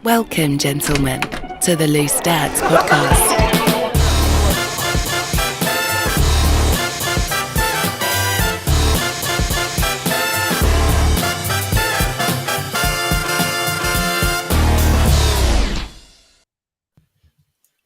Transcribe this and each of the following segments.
Welcome, gentlemen, to the Loose Dads podcast.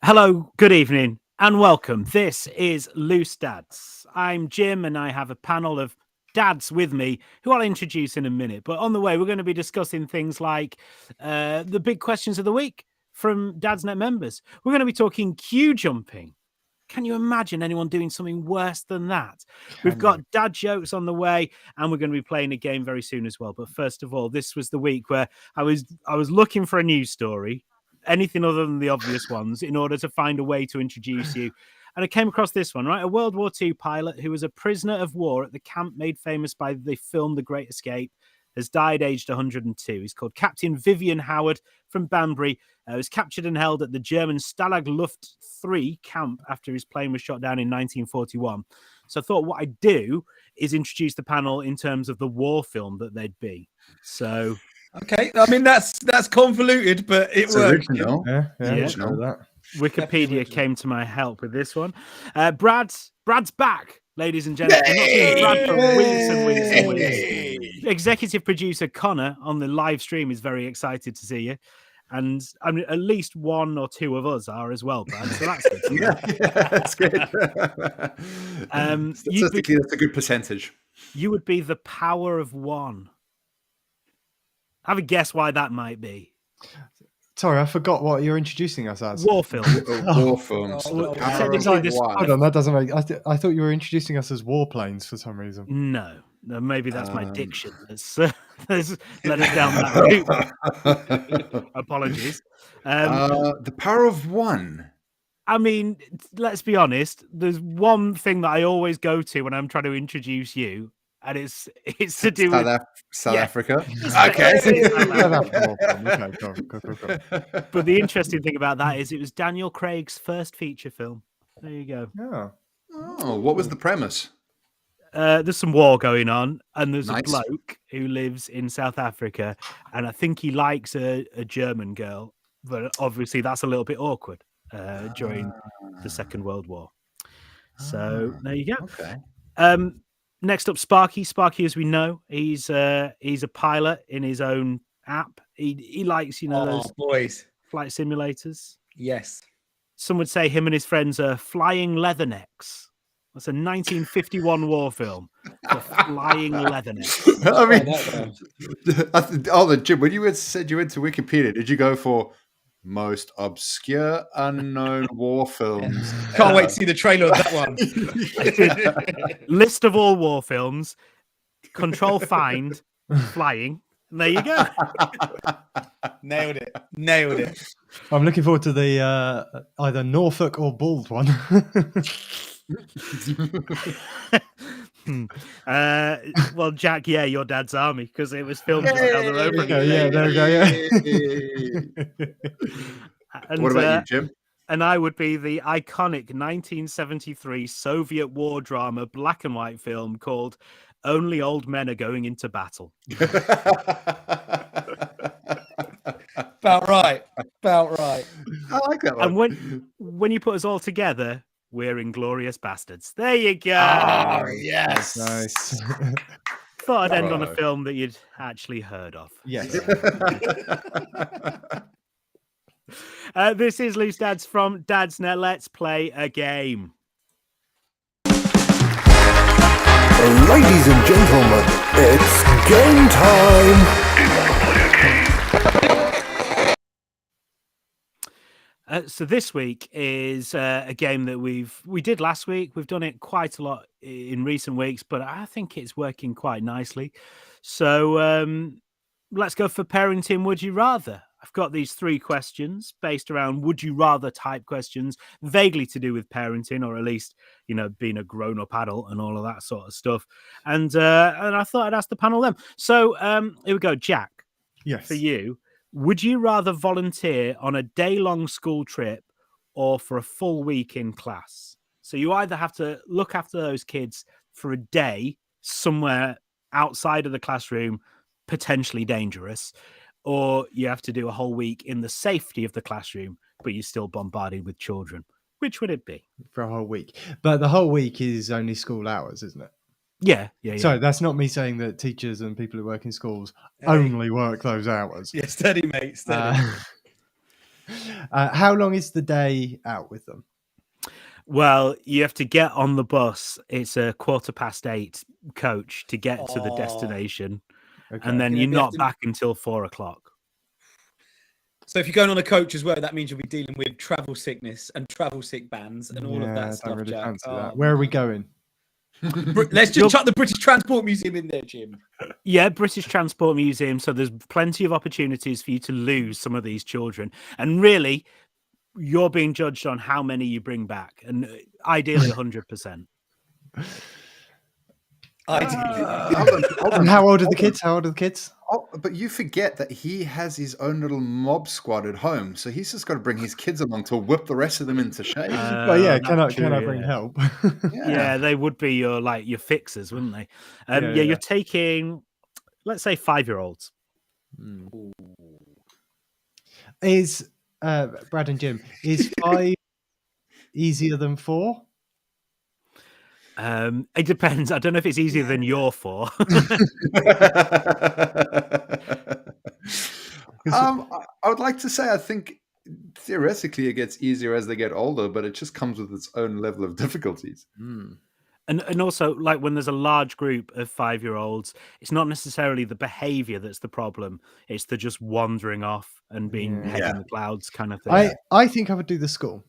Hello, good evening, and welcome. This is Loose Dads. I'm Jim, and I have a panel of dads with me who I'll introduce in a minute. But on the way, we're going to be discussing things like the big questions of the week from Dadsnet members. We're going to be talking queue jumping. Can you imagine anyone doing something worse than that? We've got dad jokes on the way, and we're going to be playing a game very soon as well. But first of all, this was the week where I was looking for a news story, anything other than the obvious ones, in order to find a way to introduce you. And I came across this one, right? A World War II pilot who was a prisoner of war at the camp made famous by the film The Great Escape has died aged 102. He's called Captain Vivian Howard from Banbury. Was captured and held at the German Stalag Luft 3 camp after his plane was shot down in 1941. So I thought what I'd do is introduce the panel in terms of the war film that they'd be. So... Okay, I mean that's convoluted, but it works. Original. Yeah. Original. Wikipedia came to my help with this one. Brad's back, ladies and gentlemen. Not seen Brad for weeks and weeks and weeks. Executive producer Connor on the live stream is very excited to see you. And I mean, at least one or two of us are as well, Brad. So that's good. That's good. Statistically, that's a good percentage. You would be the power of one. Have a guess why that might be. Sorry, I forgot what you're introducing us as. War film. War films. Hold on, that doesn't make... I thought you were introducing us as warplanes for some reason. No, maybe that's my diction. Let's let us down that route. Apologies. The power of one. I mean, let's be honest. There's one thing that I always go to when I'm trying to introduce you, and it's to do with South Africa. Okay. Go. But the interesting thing about that is it was Daniel Craig's first feature film. There you go. Yeah. Oh, what was the premise? There's some war going on, and there's Nice. a bloke who lives in South Africa, and I think he likes a German girl, but obviously that's a little bit awkward during the Second World War. So there you go. Okay. Next up, Sparky. Sparky, as we know, he's a pilot in his own app. He likes, those boys flight simulators. Yes. Some would say him and his friends are flying leathernecks. That's a 1951 war film. The Flying Leathernecks. I mean, Jim, when you said you went to Wikipedia, did you go for most obscure unknown war films? Can't wait to see the trailer of that one. List of all war films. Control Find Flying. And there you go. Nailed it. I'm looking forward to the either Norfolk or Bald one. Well, Jack, your Dad's Army, because it was filmed just down the road. There we go. And, what about you, Jim? And I would be the iconic 1973 Soviet war drama black and white film called Only Old Men Are Going Into Battle. About right. I like that one. And when you put us all together, we're Inglorious Bastards. There you go. Oh, yes. Nice. Thought I'd end on a film that you'd actually heard of. Yes. This is Loose Dads from Dadsnet. Let's play a game. Ladies and gentlemen, it's game time! Do you want to play a game? So this week is a game that we did last week. We've done it quite a lot in recent weeks, but I think it's working quite nicely. So let's go for parenting. Would you rather? I've got these 3 questions based around would you rather type questions, vaguely to do with parenting, or at least, being a grown-up adult and all of that sort of stuff. And I thought I'd ask the panel them. So here we go, Jack. Yes. For you, would you rather volunteer on a day-long school trip or for a full week in class? So you either have to look after those kids for a day somewhere outside of the classroom, potentially dangerous, or you have to do a whole week in the safety of the classroom, but you're still bombarded with children. Which would it be? For a whole week. But the whole week is only school hours, isn't it? Yeah. So that's not me saying that teachers and people who work in schools Hey. only work those hours. Yeah, steady, mate, steady. How long is the day out with them? Well, you have to get on the bus. It's a 8:15 coach to get to the destination. Okay. And then You're you're gonna have not to- back until 4:00. So if you're going on a coach as well, that means you'll be dealing with travel sickness and travel sick bans and all of I that don't stuff, really Jack. fancy Oh, that. Where are we going? Let's just chuck the British Transport Museum in there, Jim. Yeah, British Transport Museum. So there's plenty of opportunities for you to lose some of these children. And really, you're being judged on how many you bring back. And ideally, 100%. Ideally. And how old are the kids? How old are the kids? Oh, but you forget that he has his own little mob squad at home, so he's just got to bring his kids along to whip the rest of them into shape. Well, yeah, can I True, bring help? Yeah, they would be your fixers, wouldn't they? Yeah, You're taking, let's say, 5-year-olds. Is Brad and Jim, is 5 easier than 4? It depends. I don't know if it's easier than your 4. I would like to say I think theoretically it gets easier as they get older, but it just comes with its own level of difficulties. And also, like when there's a large group of 5-year-olds, it's not necessarily the behavior that's the problem. It's the just wandering off and being head in the clouds kind of thing. I think I would do the school.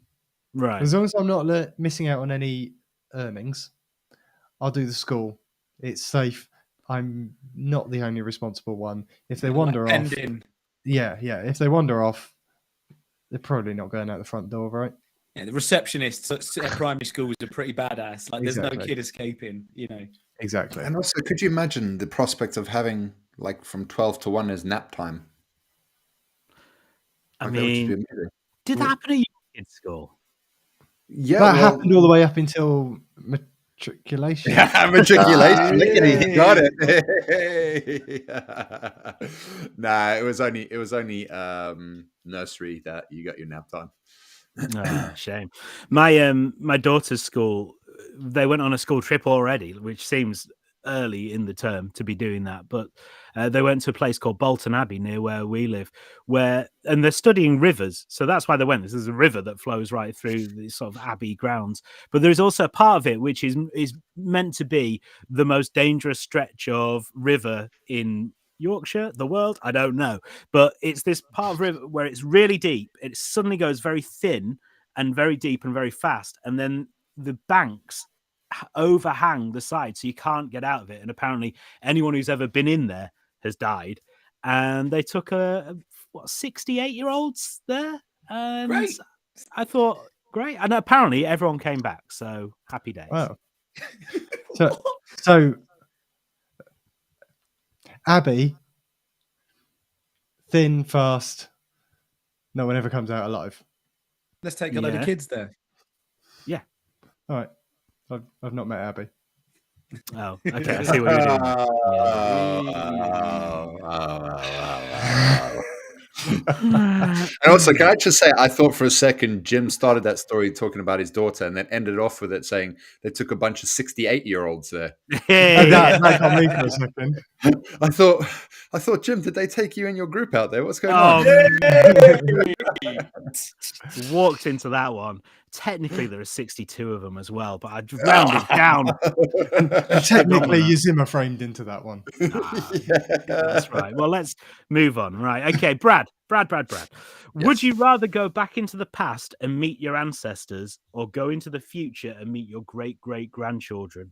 Right. As long as I'm not missing out on any earnings, I'll do the school. It's safe. I'm not the only responsible one. If they wander off, Pending. if they wander off, they're probably not going out the front door, right? Yeah, the receptionists at primary schools are pretty badass. Like, there's no Exactly. kid escaping, you know. Exactly. And also, could you imagine the prospect of having like from 12 to 1 as nap time? I Like, that would just be mean, amazing. did that happen at your kids' school? Yeah, That well, happened all the way up until matriculation. matriculation. Look at it, he got it. Nah, it was only nursery that you got your nap time. Oh, shame. My daughter's school, they went on a school trip already, which seems early in the term to be doing that, but they went to a place called Bolton Abbey near where we live, and they're studying rivers, so that's why they went. This is a river that flows right through these sort of abbey grounds, but there's also a part of it which is meant to be the most dangerous stretch of river in Yorkshire, the world, I don't know, but it's this part of river where it's really deep. It suddenly goes very thin and very deep and very fast, and then the banks overhang the side, so you can't get out of it. And apparently, anyone who's ever been in there has died. And they took 68-year-olds there, and Great. I thought, great, and apparently everyone came back. So happy days. Wow. So Abby, thin, fast, no one ever comes out alive. Let's take a load of Yeah. kids there. All right. I've not met Abby. Oh, okay, I see what you're doing. And also, can I just say, I thought for a second Jim started that story talking about his daughter and then ended off with it saying they took a bunch of 68-year-olds there. That got me for a second. I thought, Jim, did they take you and your group out there? What's going Oh, on? walked into that one. Technically, there are 62 of them as well, but I rounded down. Technically, you Zimmer framed into that one. That's right. Well, let's move on. Right. Okay, Brad. Would you rather go back into the past and meet your ancestors, or go into the future and meet your great-great-grandchildren?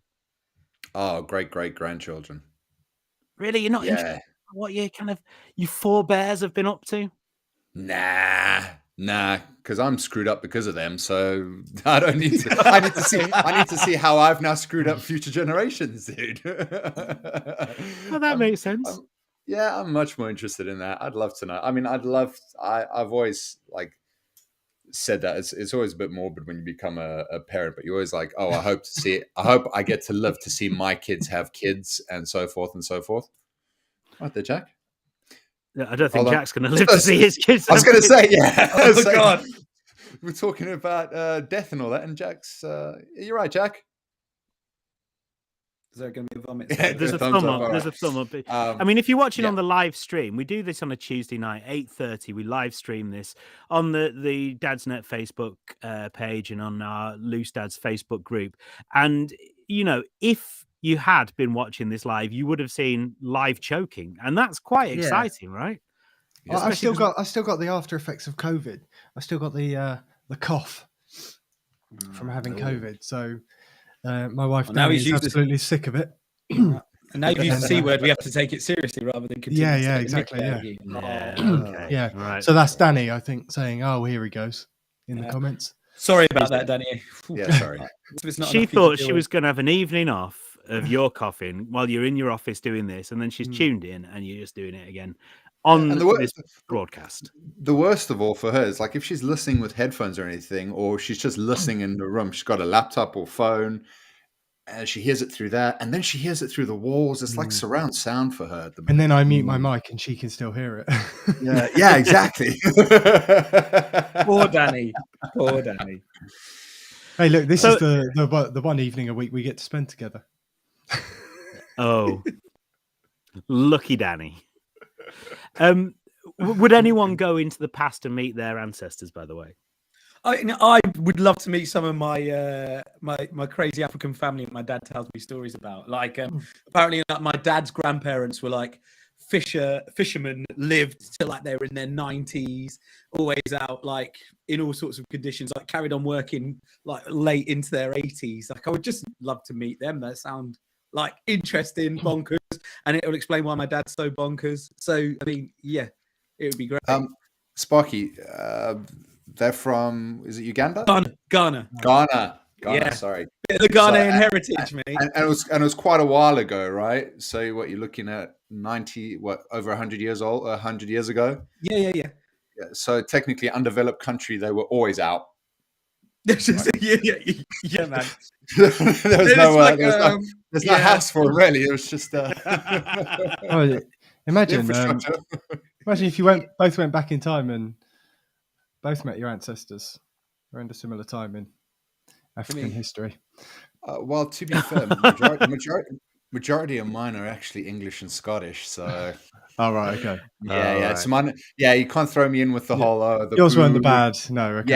Oh, great-great-grandchildren. Really? You're not interested in what your forebears have been up to? Nah, because I'm screwed up because of them. So I don't need to. I need to see how I've now screwed up future generations, dude. Well, that makes sense. I'm much more interested in that. I'd love to know. I mean, I've always said that it's always a bit morbid when you become a parent, but you're always like, oh, I hope I get to live to see my kids have kids, and so forth and so forth. Right there, Jack. I don't think Hold on. Jack's going to live to see his kids. I was going to say, yeah. I was Oh, saying, God. we're talking about death and all that, and Jack's. You're right, Jack. Is there going to be a vomit? Yeah, There's a thumbs thumb up, up. all There's a right. thumb up. I mean, if you're watching yeah. on the live stream, we do this on a Tuesday night, 8:30. We live stream this on the Dad's Net Facebook page and on our Loose Dads Facebook group. And you know, if you had been watching this live, you would have seen live choking, and that's quite exciting, right? I still Especially got the after effects of COVID. I still got the cough from having COVID. So my wife now Danny he's is used absolutely sick of it. And now you've used the C word, we have to take it seriously rather than continue. Yeah, to yeah, take the exactly, mick out yeah. of you. Yeah, Oh. okay. Yeah. Right. So that's Danny, I think, saying, "Oh, here he goes," in the comments. Sorry about that, Danny. Yeah, sorry. She thought she was going to have an evening off of your coughing while you're in your office doing this, and then she's tuned in, and you're just doing it again on And this broadcast. The worst of all for her is like if she's listening with headphones or anything, or she's just listening in the room. She's got a laptop or phone, and she hears it through that, and then she hears it through the walls. It's like surround sound for her. And then I mute my mic, and she can still hear it. Yeah, exactly. Poor Danny. Poor Danny. Hey, look, this is the one evening a week we get to spend together. Oh, lucky Danny. Would anyone go into the past and meet their ancestors, by the way? I would love to meet some of my my crazy African family my dad tells me stories about. Like apparently my dad's grandparents were like fishermen, lived till like they were in their 90s, always out like in all sorts of conditions, like carried on working like late into their 80s. Like I would just love to meet them. That sound like interesting, bonkers, and it will explain why my dad's so bonkers. So I mean, yeah, it would be great. Sparky, they're from, is it Uganda? Ghana. Yeah. Sorry. Bit of the Ghanaian heritage, mate. And it was quite a while ago, right? So what you're looking at 90, over 100 years old, 100 years ago? Yeah. So technically undeveloped country, they were always out. yeah, man. There's no house for them, really. It was just Imagine infrastructure. imagine if you both went back in time and both met your ancestors around a similar time in African history. Well, to be fair, majority of mine are actually English and Scottish. So, Oh, right, okay. yeah. So mine, you can't throw me in with the whole. The Yours weren't the boo. bad. No, okay.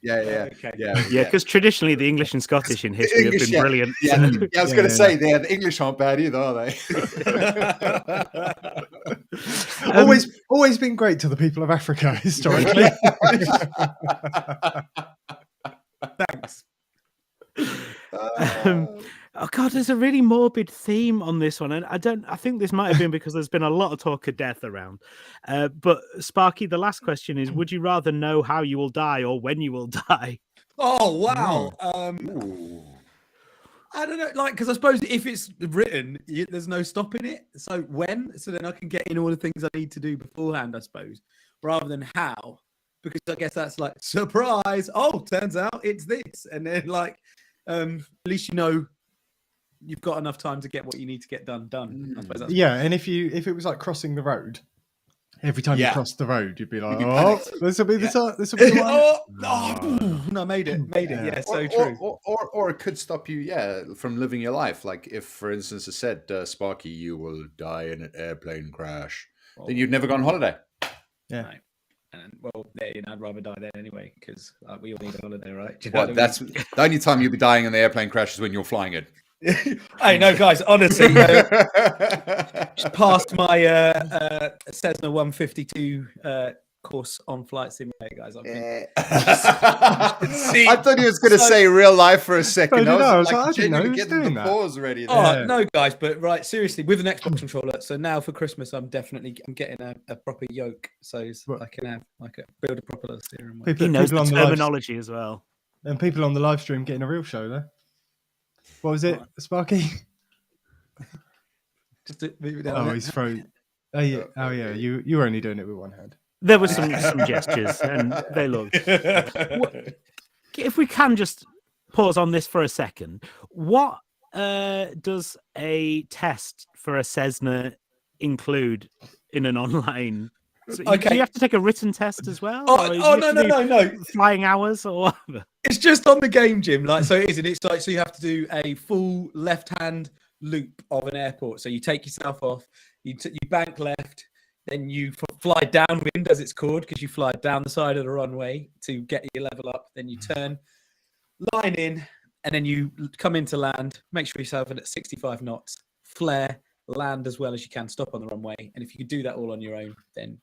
Yeah, right. Yeah, because traditionally the English and Scottish in history have been brilliant. Yeah, I was going to say, the English aren't bad either, are they? Always been great to the people of Africa historically. Thanks. Oh God, there's a really morbid theme on this one, and I think this might have been because there's been a lot of talk of death around. But Sparky, the last question is: would you rather know how you will die or when you will die? Oh wow. I don't know, like, because I suppose if it's written, there's no stopping it. So when? So then I can get in all the things I need to do beforehand, I suppose, rather than how. Because I guess that's like surprise. Oh, turns out it's this, and then like, at least you know you've got enough time to get what you need to get done. I suppose that's And if it was like crossing the road, every time you crossed the road, you'd be like, this will be the time. This will be the one. No, made it. Yeah, so true. Or it could stop you, from living your life. Like if, for instance, it said, Sparky, you will die in an airplane crash, then you'd never go on holiday. Yeah. No. And well, I'd rather die then anyway, because we all need a holiday, right? Do you know Well, what I that's mean? the only time you'll be dying in the airplane crash is when you're flying it. Hey, no, guys, honestly, just passed my Cessna 152 course on Flight Simulator, guys. I thought he was going to say real life for a second. I was didn't know genuinely he was getting doing the that. pause ready. Oh no, guys, but right, seriously, with an Xbox controller. So now for Christmas, I'm getting a proper yoke, so I can have build a proper steering wheel. He knows the on terminology as well. And people on the live stream getting a real show there. What was it, Sparky? Just to move it down. Oh, he's thrown. Oh yeah. You were only doing it with one hand. There were some gestures, and they looked. If we can just pause on this for a second, what does a test for a Cessna include in an online So Okay. do you have to take a written test as well? Oh, Or do oh you no, have no, to no, no. do flying hours or whatever? It's just on the game, Jim. Like, so it is, and it's like, so you have to do a full left-hand loop of an airport. So you take yourself off, you bank left, then you fly downwind, as it's called, because you fly down the side of the runway to get your level up. Then you turn, line in, and then you come into land. Make sure yourself at 65 knots, flare, land as well as you can, stop on the runway. And if you could do that all on your own, then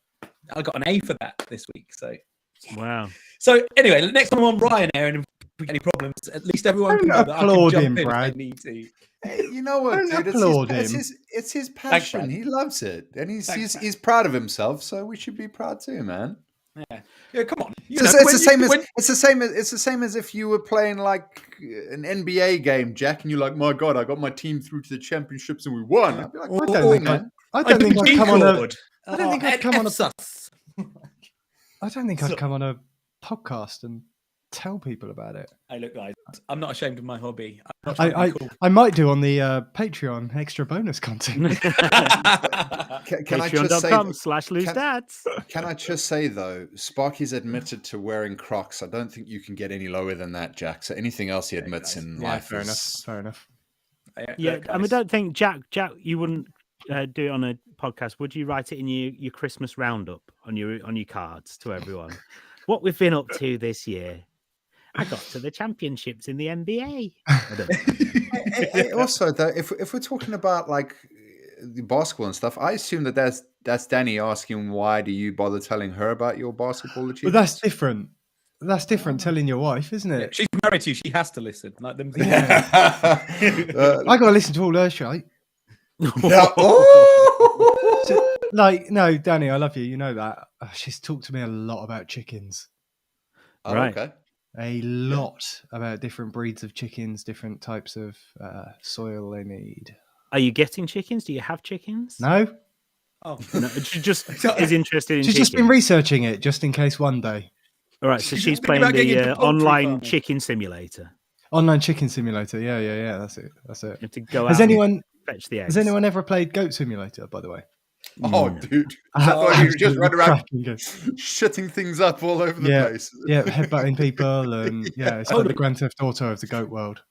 I got an A for that this week. So. Wow. So anyway, next time I'm on Ryanair, and if we get any problems, at least everyone can know that I applaud can him, jump in if Brad. they need to. Hey, you know what, Don't dude? applaud him. It's his Thanks, passion. Brad. He loves it, and Thanks, he's proud of himself. So we should be proud too, man. Yeah, come on. It's the same as if you were playing like an NBA game, Jack, and you're like, my God, I got my team through to the championships and we won. I'd be like, I don't think I'd come on a. I don't think I'd come on a. I don't think I'd come on a podcast and tell people about it. Hey, look, guys, I'm not ashamed of my hobby. I'm not trying to be cool. I might do on the Patreon extra bonus content. Can I just say, Patreon.com/loosedads. Can I just say though, Sparky's admitted to wearing Crocs. I don't think you can get any lower than that, Jack. So anything else he admits in life fair is enough. Fair enough. Yeah, Look, I mean, guys, don't think Jack, you wouldn't do it on a podcast. Would you write it in your Christmas roundup on your cards to everyone? What we've been up to this year. I got to the championships in the NBA. Also, though, if we're talking about like the basketball and stuff, I assume that's Danny asking why do you bother telling her about your basketball achievements? But that's different. That's different telling your wife, isn't it? she's married to you. She has to listen. Like them. I got to listen to all her shit. Like, no, Danny, I love you. You know that. She's talked to me a lot about chickens. Oh, Right. okay. A lot about different breeds of chickens, different types of soil they need. Are you getting chickens? Do you have chickens? No? Oh, No, she just is interested in She's chickens. just been researching it just in case one day. All right, so She's she's thinking playing about getting the into poultry online farming. chicken simulator. Online chicken simulator. Yeah. That's it. You have to go out Has and anyone fetch the eggs. has anyone ever played Goat Simulator, by the way? Oh, dude. I thought you were just running around Cracking game. shitting things up all over the place. Yeah, headbutting people and it's like the Grand Theft Auto of the goat world.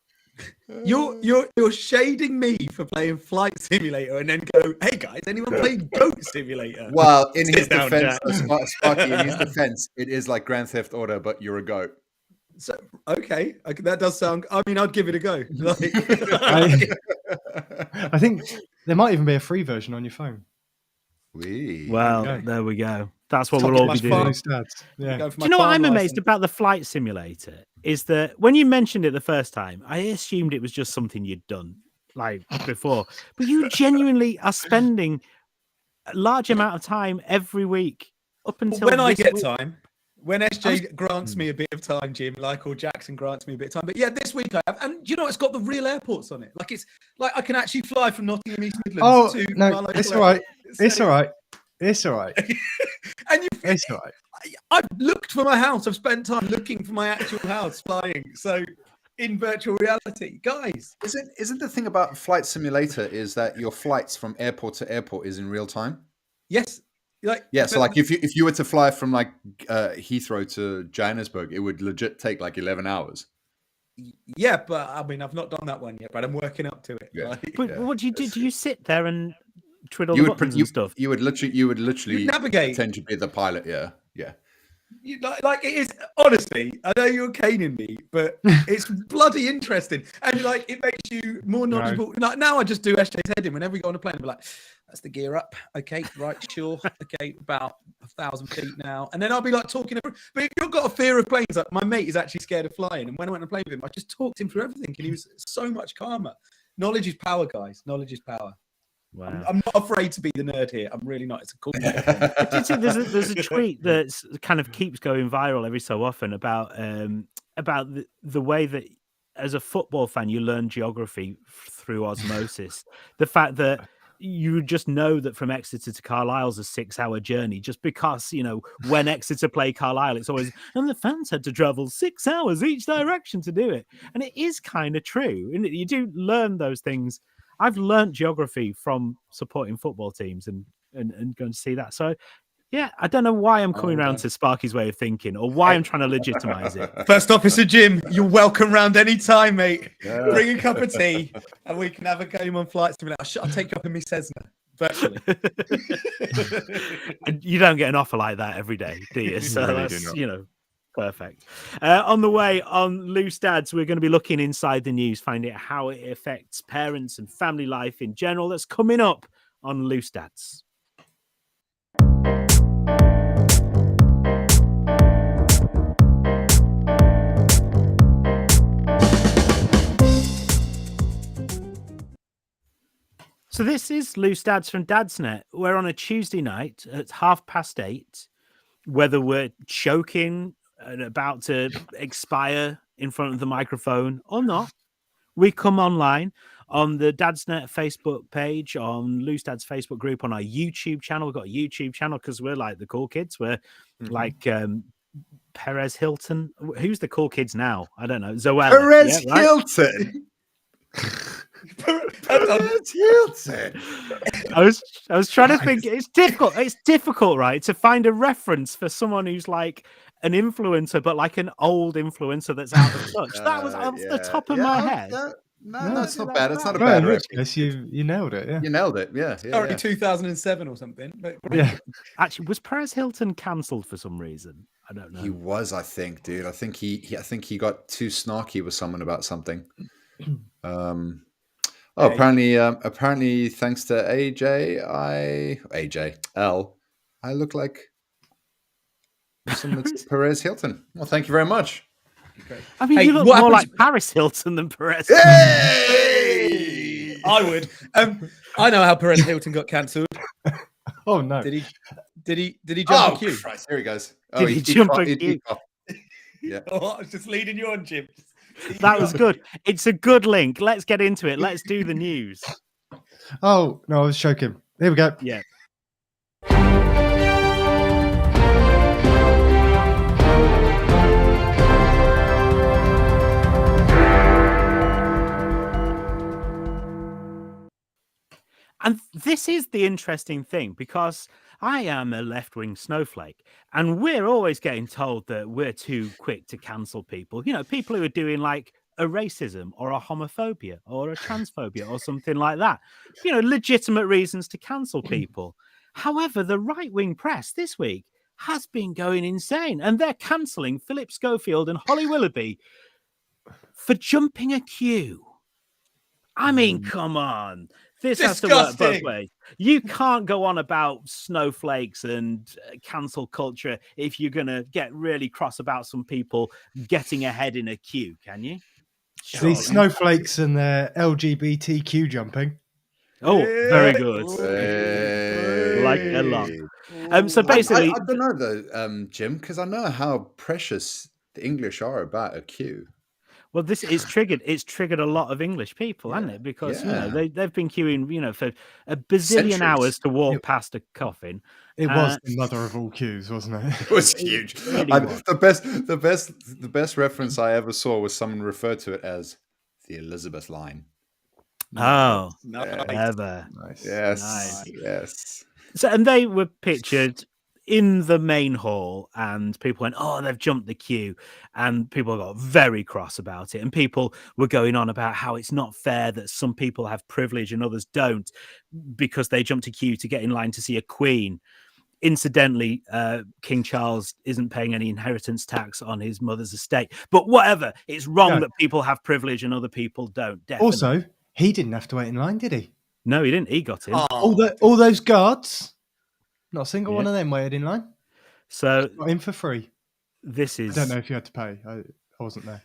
You're shading me for playing Flight Simulator, and then go, "Hey guys, anyone played Goat Simulator?" Well, in his Sit down, defense, Jack. Sparky, in his defense, it is like Grand Theft Auto, but you're a goat. So okay, that does sound. I mean, I'd give it a go. Like, I think there might even be a free version on your phone. Well, Okay. there we go. That's what Top we'll of all be my farm. doing. Stats. Yeah. Go for Do my you know what farm I'm amazed license. about the flight simulator is that when you mentioned it the first time, I assumed it was just something you'd done like before, but you genuinely are spending a large amount of time every week up until When I this get week. time. When SJ grants me a bit of time, Jim, like, or Jackson grants me a bit of time. But yeah, this week I have. And you know, it's got the real airports on it. Like, it's like I can actually fly from Nottingham, East Midlands Oh to no, my local it's all right. airport. It's So- all right. It's all right. And you, It's all right. I've looked for my house. I've spent time looking for my actual house flying. So in virtual reality, guys. Isn't the thing about Flight Simulator is that your flights from airport to airport is in real time? Yes. Like, Yeah, so like if you were to fly from like Heathrow to Johannesburg, it would legit take like 11 hours. yeah, but I mean, I've not done that one yet, but I'm working up to it. Yeah. Like, But what do you do? Do you sit there and twiddle You the would buttons you, and stuff? you would literally You navigate. pretend to be the pilot. Yeah. Like it is, honestly, I know you're caning me, but it's bloody interesting. And like it makes you more knowledgeable. Like now I just do SJ's head in whenever we go on a plane. I'll be like, that's the gear up. Okay, right, sure. Okay, about 1,000 feet now. And then I'll be like talking. But if you've got a fear of planes, like my mate is actually scared of flying. And when I went to play with him, I just talked him through everything and he was so much calmer. Knowledge is power, guys. Knowledge is power. Wow. I'm not afraid to be the nerd here. I'm really not. It's a cool. There's a tweet that kind of keeps going viral every so often about the way that as a football fan you learn geography through osmosis. The fact that you just know that from Exeter to Carlisle's a 6-hour journey just because, you know, when Exeter play Carlisle, it's always, and the fans had to travel 6 hours each direction to do it. And it is kind of true. And you do learn those things. I've learned geography from supporting football teams and going to see that. So Yeah, I don't know why I'm coming Older. round to Sparky's way of thinking or why I'm trying to legitimize it. First Officer Jim, you're welcome round any time, mate. Yeah. Bring a cup of tea and we can have a game on Flight Simulator. I'll take you up in me Cessna, virtually. And you don't get an offer like that every day, do you? So really do that's, not. perfect. On the way on Loose Dads, we're going to be looking inside the news, finding out how it affects parents and family life in general. That's coming up on Loose Dads. So this is Loose Dads from Dadsnet. We're on a Tuesday night at 8:30. Whether we're choking and about to expire in front of the microphone or not, we come online on the Dadsnet Facebook page, on Loose Dads Facebook group, on our YouTube channel. We've got a YouTube channel because we're like the cool kids. We're like Perez Hilton. Who's the cool kids now? I don't know. Zoella. Perez Yeah, right? Hilton. Perez Hilton. I was trying to think. It's difficult. It's difficult, right, to find a reference for someone who's like an influencer, but like an old influencer that's out of touch. That was off the top of my head. No, that's not bad. It's not a Well, bad in which reference. case you nailed it. Yeah. You nailed it. Yeah. Already 2007 or something. But Yeah. Actually, was Perez Hilton cancelled for some reason? I don't know. He was, I think, dude. I think he got too snarky with someone about something. Apparently, thanks to AJL, I look like someone that's Perez Hilton. Well, thank you very much. I mean, Hey, you look what more happens- like Paris Hilton than Perez. Hey! I would. I know how Perez Hilton got cancelled. Oh no. Did he jump Oh, a queue? Christ. Here he goes. Did he jump a queue? Yeah. Oh, I was just leading you on, Jim. That was good. It's a good link. Let's get into it. Let's do the news. Oh no, I was joking. Here we go. Yeah. And this is the interesting thing because I am a left-wing snowflake and we're always getting told that we're too quick to cancel people. You know, people who are doing like a racism or a homophobia or a transphobia or something like that. You know, legitimate reasons to cancel people. However, the right-wing press this week has been going insane and they're cancelling Philip Schofield and Holly Willoughby for jumping a queue. I mean, come on. This has to work both Disgusting. ways. You can't go on about snowflakes and cancel culture if you're going to get really cross about some people getting ahead in a queue, can you? Surely. These snowflakes and their LGBTQ jumping. Oh, very good. Hey. Like a lot. So basically, I don't know though, Jim, because I know how precious the English are about a queue. well, this is triggered. It's triggered a lot of English people, hasn't it? Because you know they've been queuing, you know, for a bazillion Centuries. hours to walk past a coffin. It was the mother of all queues, wasn't it? It was huge. really was. The best reference I ever saw was someone referred to it as the Elizabeth line. Oh, Nice. ever. Nice. Yes, Nice. yes. So, and they were pictured in the main hall, and people went, "Oh, they've jumped the queue," and people got very cross about it. And people were going on about how it's not fair that some people have privilege and others don't because they jumped a queue to get in line to see a queen. Incidentally, King Charles isn't paying any inheritance tax on his mother's estate, but whatever. It's wrong Yeah. that people have privilege and other people don't. Definitely. Also, he didn't have to wait in line, did he? No, he didn't. He got in. All those guards, not a single Yeah. one of them waited in line. So Got in for free. this I is don't know if you had to pay. I wasn't there.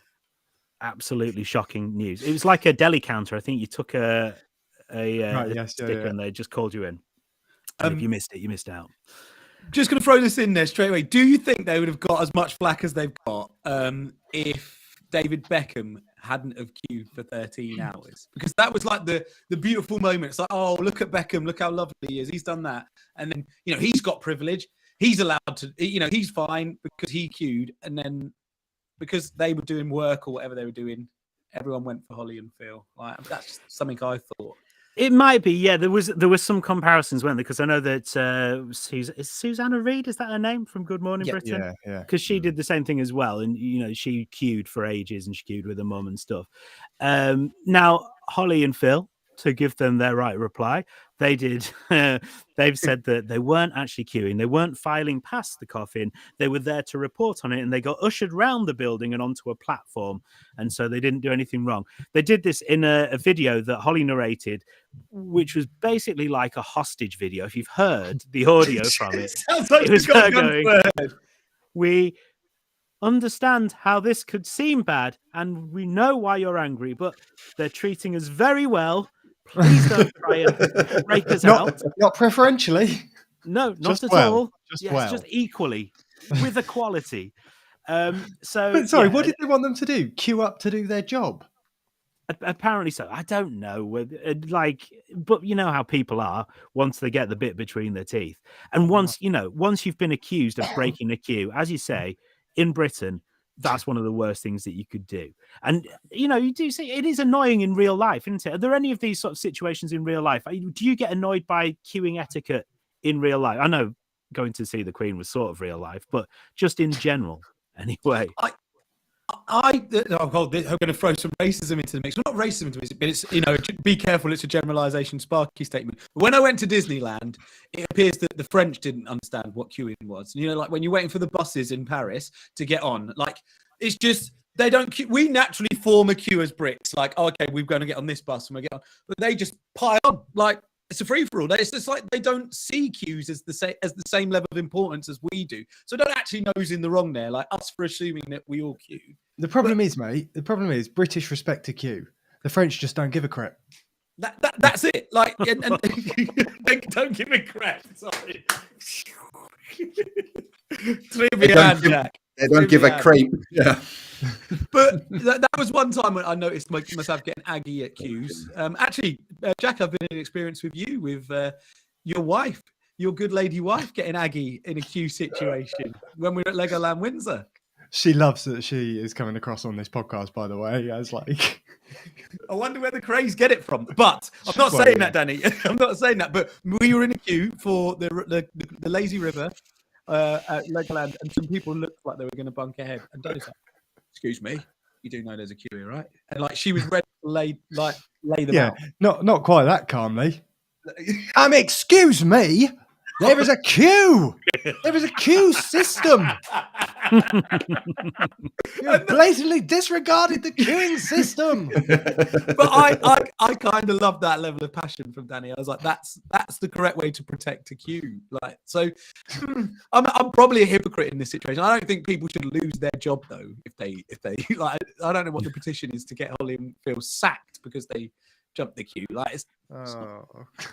absolutely shocking news. It was like a deli counter. I think you took a yes, sticker yeah. and they just called you in. And if you missed it, you missed out. Just going to throw this in there straight away. Do you think they would have got as much flack as they've got if David Beckham hadn't have queued for 13 hours? Because that was like the beautiful moment. It's like, oh, look at Beckham. Look how lovely he is. He's done that. And then, you know, he's got privilege. He's allowed to, you know, he's fine because he queued. And then because they were doing work or whatever they were doing, everyone went for Holly and Phil. Like, that's just something I thought. It might be, yeah. There was some comparisons, weren't there? Because I know that is Susanna Reid, is that her name from Good Morning Yeah. Britain? Yeah. Because she did the same thing as well, and she queued for ages, and she queued with her mum and stuff. Now Holly and Phil, to give them their right reply, they did. They've said that they weren't actually queuing, they weren't filing past the coffin, they were there to report on it, and they got ushered round the building and onto a platform, and so they didn't do anything wrong. They did this in a video that Holly narrated, which was basically like a hostage video. If you've heard the audio from it, Sounds like it was you got her gun going, to her head. "We understand how this could seem bad, and we know why you're angry, but they're treating us very well. Please don't try and break us out. Not preferentially. No, not Just at well. all. Just Yes, well. just equally, with equality." So, But sorry, yeah, what did they want them to do? Queue up to do their job? apparently so. I don't know. But you know how people are once they get the bit between their teeth, and once you've been accused of breaking a queue, as you say, in Britain, that's one of the worst things that you could do. And you do see it is annoying in real life, isn't it? Are there any of these sort of situations in real life? Do you get annoyed by queuing etiquette in real life? I know going to see the Queen was sort of real life, but just in general, anyway. I'm going to throw some racism into the mix. Well, not racism into the mix, but it's, be careful, it's a generalization, sparky statement. But when I went to Disneyland, it appears that the French didn't understand what queuing was. Like when you're waiting for the buses in Paris to get on, like it's just, they don't queue. We naturally form a queue as Brits, like, oh, okay, we're going to get on this bus and we get on. But they just pile on, like, it's a free-for-all. It's just like they don't see queues as the same level of importance as we do. So don't actually know who's in the wrong there, like us for assuming that we all queue. The problem is, mate, British respect a queue. The French just don't give a crap. That's it. Like, and they don't give a crap. Sorry. They don't give a crepe. Yeah. But that was one time when I noticed myself getting aggy at queues. Actually, Jack, I've been in experience with you, with your wife, your good lady wife, getting aggy in a queue situation when we were at Legoland Windsor. She loves that she is coming across on this podcast, by the way, as like... I wonder where the craze get it from. But I'm not saying that, Danny. I'm not saying that. But we were in a queue for the lazy river at Legoland, and some people looked like they were going to bunk ahead. And Danny's like, "Excuse me, you do know there's a queue here, right?" And like she was ready to lay them out. Not quite that calmly. Excuse me. There is a queue. There is a queue system. You blatantly disregarded the queuing system. But I kind of love that level of passion from Danny. I was like, that's the correct way to protect a queue. Like, so I'm probably a hypocrite in this situation. I don't think people should lose their job though if they like. I don't know what the petition is to get Holly and Phil sacked because they jumped the queue. Like,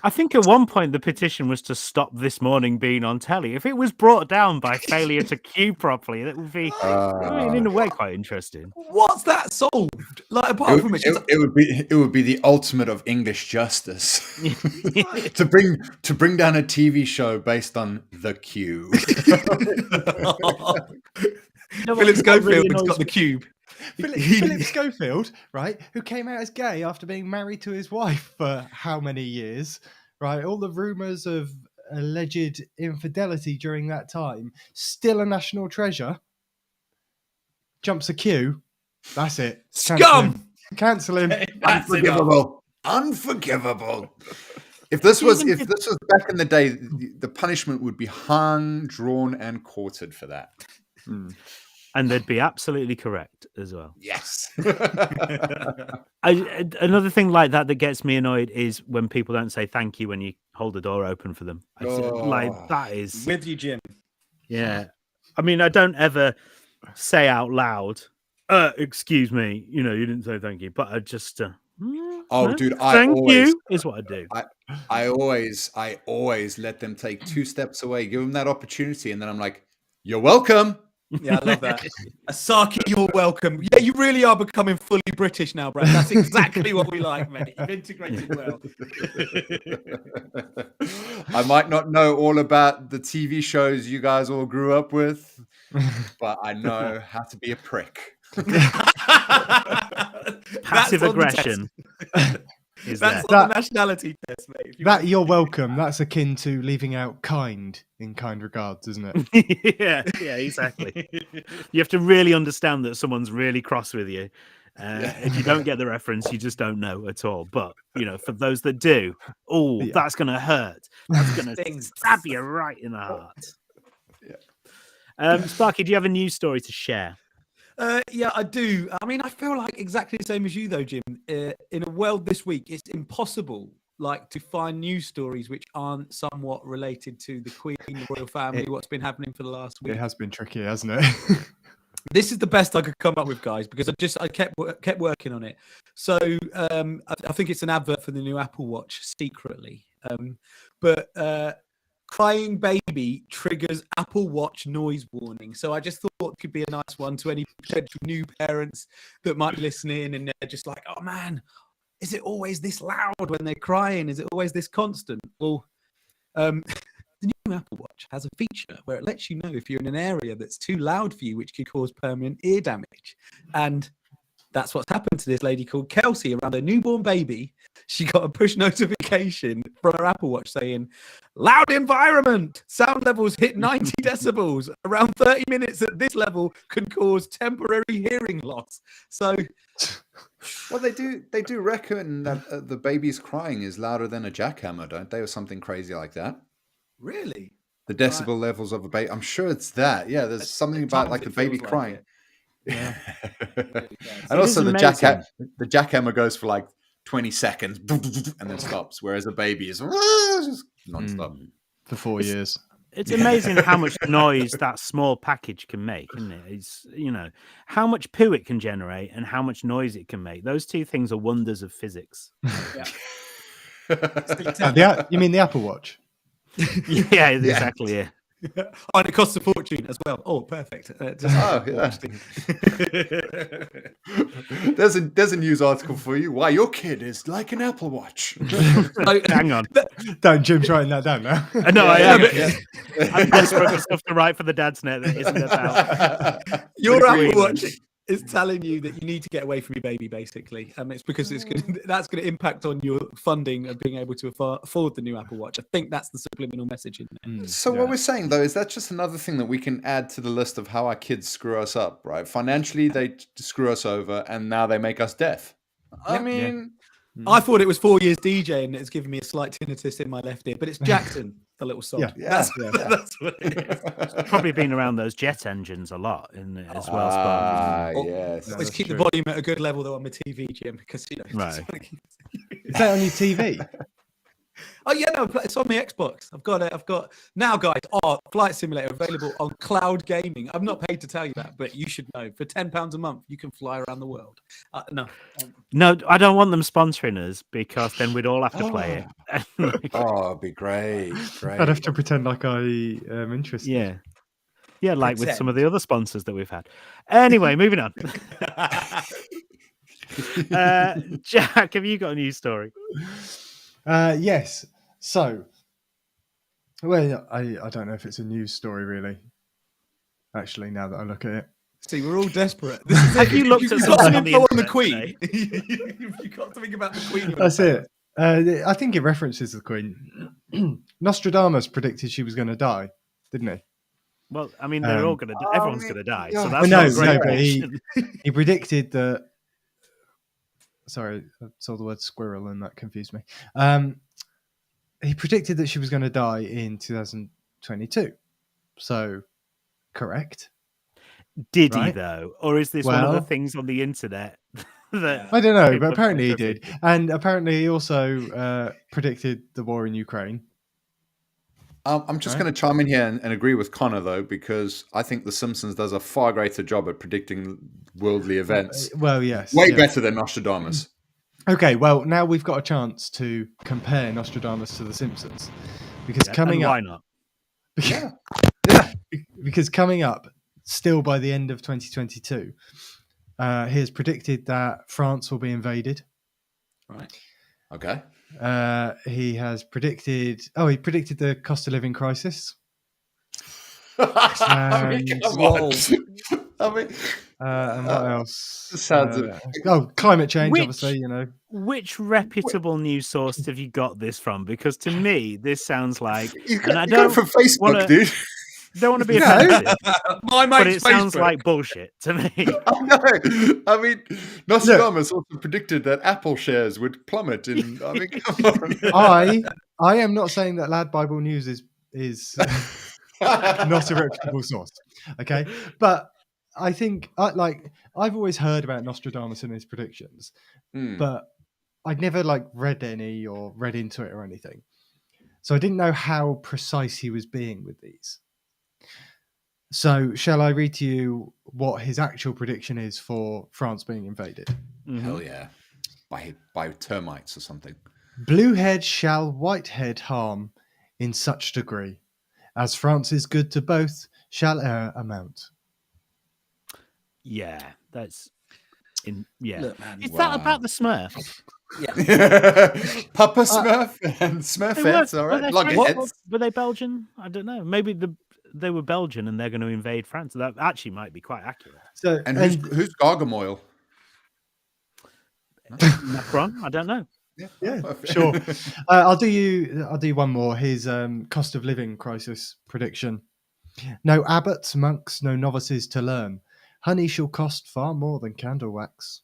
I think at one point the petition was to stop This Morning being on telly. If it was brought down by failure to queue properly, that would be, in a way, quite interesting. What's that solved? Like, apart from it would be the ultimate of English justice to bring down a TV show based on the queue. Philip Schofield has got the cube. Philip Schofield, right, who came out as gay after being married to his wife for how many years, right? All the rumours of alleged infidelity during that time, still a national treasure. Jumps a queue. That's it. Scum! Cancel him. Unforgivable. If this was back in the day, the punishment would be hung, drawn, and quartered for that. And they'd be absolutely correct as well. Yes. Another thing like that gets me annoyed is when people don't say thank you when you hold the door open for them. Like, that is... With you, Jim. Yeah. I mean, I don't ever say out loud, excuse me, you didn't say thank you. But I just... Dude, thank you is what I do. I always let them take 2 steps away, give them that opportunity, and then I'm like, "You're welcome." Yeah, I love that. Asaki, you're welcome. Yeah, you really are becoming fully British now, Brad. That's exactly what we like, mate. You've integrated well. I might not know all about the TV shows you guys all grew up with, but I know how to be a prick. Passive aggression. Is That's there. not the nationality test, mate. If you That want- you're welcome. That's akin to leaving out kind in kind regards, isn't it? yeah, exactly. You have to really understand that someone's really cross with you. If you don't get the reference, you just don't know at all. But for those that do, Yeah. that's going to hurt. That's going to Stings. stab you right in the heart. Yeah. Sparky, do you have a news story to share? Yeah, I do. I mean, I feel like exactly the same as you, though, Jim. In a world this week, it's impossible, to find news stories which aren't somewhat related to the Queen, the royal family, what's been happening for the last week. It has been tricky, hasn't it? This is the best I could come up with, guys, because I kept working on it. So I think it's an advert for the new Apple Watch secretly. But crying baby triggers Apple Watch noise warning. So I just thought it could be a nice one to any potential new parents that might be listening, and they're just like, oh man, is it always this loud when they're crying? Is it always this constant? Well, the new Apple Watch has a feature where it lets you know if you're in an area that's too loud for you, which could cause permanent ear damage. And that's what's happened to this lady called Kelsey around her newborn baby. She got a push notification from her Apple Watch saying, loud environment, sound levels hit 90 decibels. Around 30 minutes at this level can cause temporary hearing loss. So... Well, they do reckon that the baby's crying is louder than a jackhammer, don't they, or something crazy like that? Really? The decibel levels of a baby. I'm sure it's that. Yeah, there's something about times the it baby feels like crying. it. Yeah. Really And It also is the amazing. jackhammer goes for 20 seconds and then stops, whereas a baby is just non-stop. For 4 years. It's amazing how much noise that small package can make, isn't it? It's how much poo it can generate and how much noise it can make. Those two things are wonders of physics. Yeah. You mean the Apple Watch? Yeah, exactly. Yeah. And it costs a fortune as well. Oh, perfect. Oh, yeah. There's a news article for you. Why your kid is like an Apple Watch. Hang on. Don't, Jim's writing that down now. No, I am. Yeah. I'm desperate for stuff to write for the Dad's Net that isn't about. Your Queen. Apple Watch is telling you that you need to get away from your baby, basically. It's because that's going to impact on your funding of being able to afford the new Apple Watch. I think that's the subliminal message in there. So what we're saying, though, is that's just another thing that we can add to the list of how our kids screw us up, right? Financially, they screw us over, and now they make us deaf. I mean... I thought it was 4 years DJ and it's giving me a slight tinnitus in my left ear, but it's Jackson, the little sod. Yeah. That's what it is. Probably been around those jet engines a lot in it as well. Sparky. Oh, yes. Always keep the volume at a good level though on my TV, Jim, because Right. Is that on your TV? Oh yeah, no, it's on my Xbox. I've got now, guys. Flight Simulator available on cloud gaming. I'm not paid to tell you that, but you should know. For £10 a month, you can fly around the world. No, I don't want them sponsoring us because then we'd all have to play it. Oh, it'd be great. I'd have to pretend like I am interested. Yeah. Yeah, like with some of the other sponsors that we've had. Anyway, moving on. Jack, have you got a news story? Yes. So, well, I don't know if it's a news story, really. Actually, now that I look at it. See, we're all desperate. Have you looked at You've something got on the info on the internet Queen. You've got to think about the Queen. That's it. I think it references the Queen. Nostradamus predicted she was going to die, didn't he? Well, I mean, they're all going to die. Everyone's going to die. So Well, that's not a great but prediction. he predicted that. Sorry, I saw the word squirrel and that confused me. He predicted that she was going to die in 2022. So, correct. Did he, Right? though? Or is this one of the Well- things on the internet that... I don't know, people but apparently he have did. And apparently he also predicted the war in Ukraine. I'm just Right. going to chime in here and agree with Connor, though, because I think The Simpsons does a far greater job at predicting worldly events. Well, yes. Way yeah. better than Nostradamus. Okay, well, now we've got a chance to compare Nostradamus to The Simpsons. Because coming why up... not? Yeah. Because coming up, still by the end of 2022, he has predicted that France will be invaded. Right. Okay. He has predicted... he predicted the cost of living crisis. I mean, And- come on. I mean, And what else? sounds Climate change, Which- obviously, you know. Which reputable news source have you got this from? Because to me, this sounds like, you and I got it from Facebook, wanna- dude. don't want to be No. offensive, My but mate's it sounds Facebook. like bullshit to me. I know. I mean, Nostradamus also predicted that Apple shares would plummet. I mean, come on. I am not saying that Lad Bible News is not a reputable source. Okay, but I think I've always heard about Nostradamus and his predictions, but I'd never read any or read into it or anything. So I didn't know how precise he was being with these. So shall I read to you what his actual prediction is for France being invaded? Hell yeah. By termites or something. Blue head shall white head harm in such degree, as France is good to both shall e'er amount. Yeah, that's in. Yeah, Look, man, is that about the Smurf? Papa Smurf and Smurfettes, all right. Loggerheads. Were they Belgian? I don't know. Maybe they were Belgian and they're going to invade France. That actually might be quite accurate. So And who's Gargamoil? Macron? I don't know. yeah, sure. I'll do one more. His cost of living crisis prediction. No abbots, monks, no novices to learn. Honey shall cost far more than candle wax.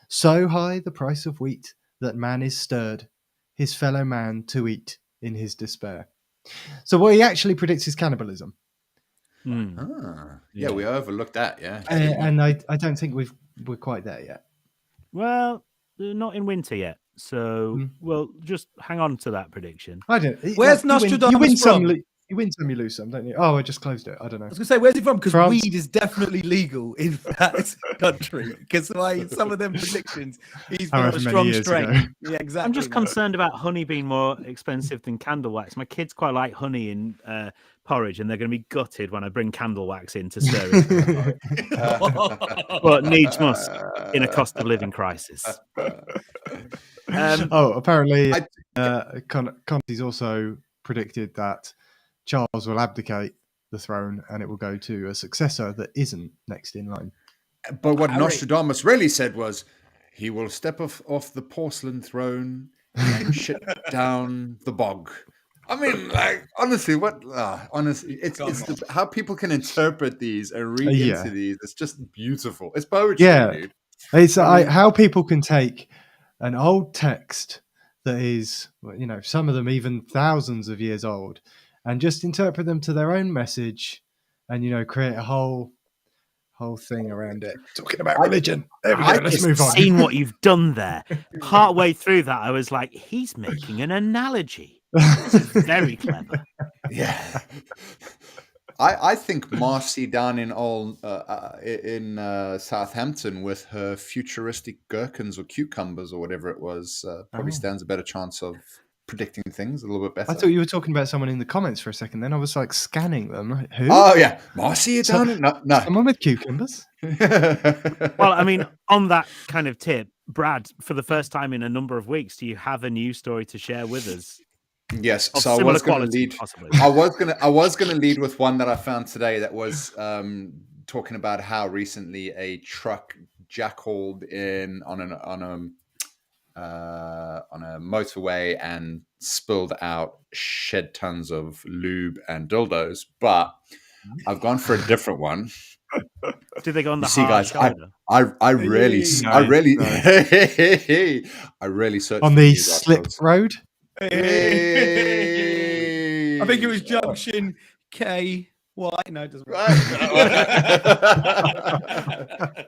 So high the price of wheat that man is stirred, his fellow man to eat in his despair. So what he actually predicts is cannibalism. Yeah, we overlooked that. Yeah, And I don't think we're quite there yet. Well, not in winter yet. So we'll just hang on to that prediction. I don't. Where's you win Nostradamus some, from? you win some, you lose some, don't you? Oh, I just closed it. I don't know. I was going to say, where's he from? Because France. weed is definitely legal in that country. Because some of them predictions, he's been on a However many strong years strain. ago. Yeah, exactly. I'm just man. concerned about honey being more expensive than candle wax. My kids quite like honey in porridge, and they're going to be gutted when I bring candle wax in to stir it. But needs must in a cost of living crisis. Apparently, Conte's also predicted that Charles will abdicate the throne and it will go to a successor that isn't next in line. But what Nostradamus really said was, he will step off the porcelain throne and shit down the bog. I mean, honestly, it's how people can interpret these and read into these. It's just beautiful. It's poetry, dude. It's how people can take an old text that is, some of them even thousands of years old, and just interpret them to their own message, and create a whole thing around it. Talking about religion. There we go. Let's move on. Seen what you've done there. Partway through that, I was like, he's making an analogy. This is very clever. Yeah. I think Marcy down in Southampton with her futuristic gherkins or cucumbers or whatever it was probably stands a better chance of predicting things a little bit better. I thought you were talking about someone in the comments for a second. Then I was scanning them. Who? Oh yeah, Marcy down in no. Someone with cucumbers. Well, I mean, on that kind of tip, Brad, for the first time in a number of weeks, do you have a news story to share with us? Yes, Of so I similar was going to quality, lead. possibly. I was going to lead with one that I found today that was talking about how recently a truck jackhauled in on a motorway and spilled out shed tons of lube and dildos. But I've gone for a different one. Did they go on the See, hard guys, shoulder? I really searched On for the news slip articles. road. I think it was Junction K. What? No, it doesn't.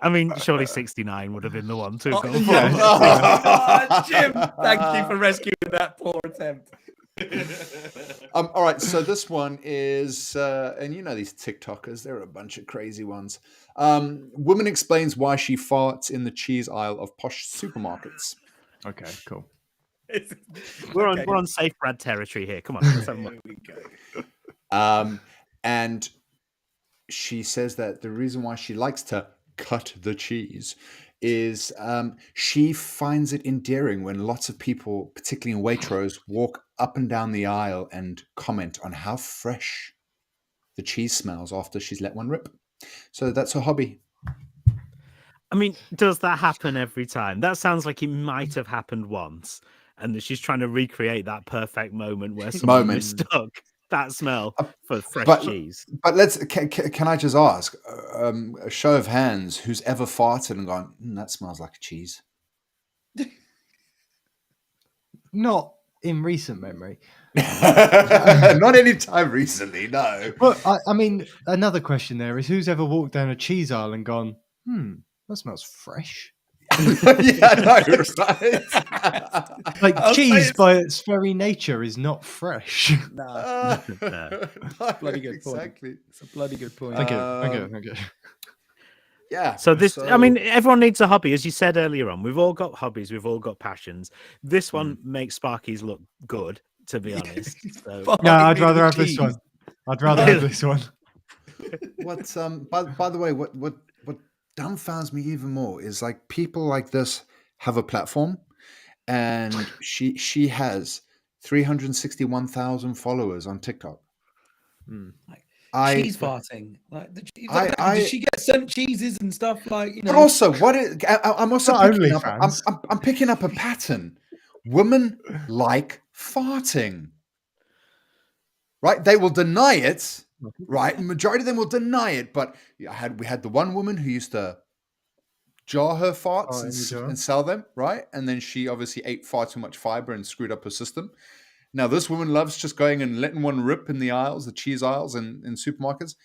I mean, surely 69 would have been the one too. Jim, thank you for rescuing that poor attempt. All right, so this one is, and these TikTokers, they're a bunch of crazy ones. Woman explains why she farts in the cheese aisle of posh supermarkets. Okay, cool. We're on safe Brad territory here. Come on, let's have a look. And she says that the reason why she likes to cut the cheese is she finds it endearing when lots of people, particularly in Waitrose, walk up and down the aisle and comment on how fresh the cheese smells after she's let one rip. So that's her hobby. I mean, does that happen every time? That sounds like it might have happened once, and that she's trying to recreate that perfect moment where someone mistook that smell for fresh cheese. But can I just ask, a show of hands, who's ever farted and gone, that smells like cheese? Not in recent memory. Not any time recently, no. But I mean, another question there is, who's ever walked down a cheese aisle and gone, that smells fresh? Yeah, I know, right? Like, cheese by its very nature is not fresh. No. Bloody good point. Exactly. It's a bloody good point. Thank you. Yeah. So I mean, everyone needs a hobby, as you said earlier on. We've all got hobbies. We've all got passions. This one makes Sparky's look good, to be honest. So. No, I'd rather have this one. I'd rather have this one. What? By the way, what dumbfounds me even more is like people like this have a platform, and she has 361,000 followers on TikTok. Cheese farting. Like the cheese. Did she get sent cheeses and stuff like, you know? But also, I'm also Not picking up, OnlyFans. I'm picking up a pattern. Women like farting, right? They will deny it, right? The majority of them will deny it. But we had the one woman who used to jar her farts and sell them, right? And then she obviously ate far too much fiber and screwed up her system. Now, this woman loves just going and letting one rip in the aisles, the cheese aisles in supermarkets.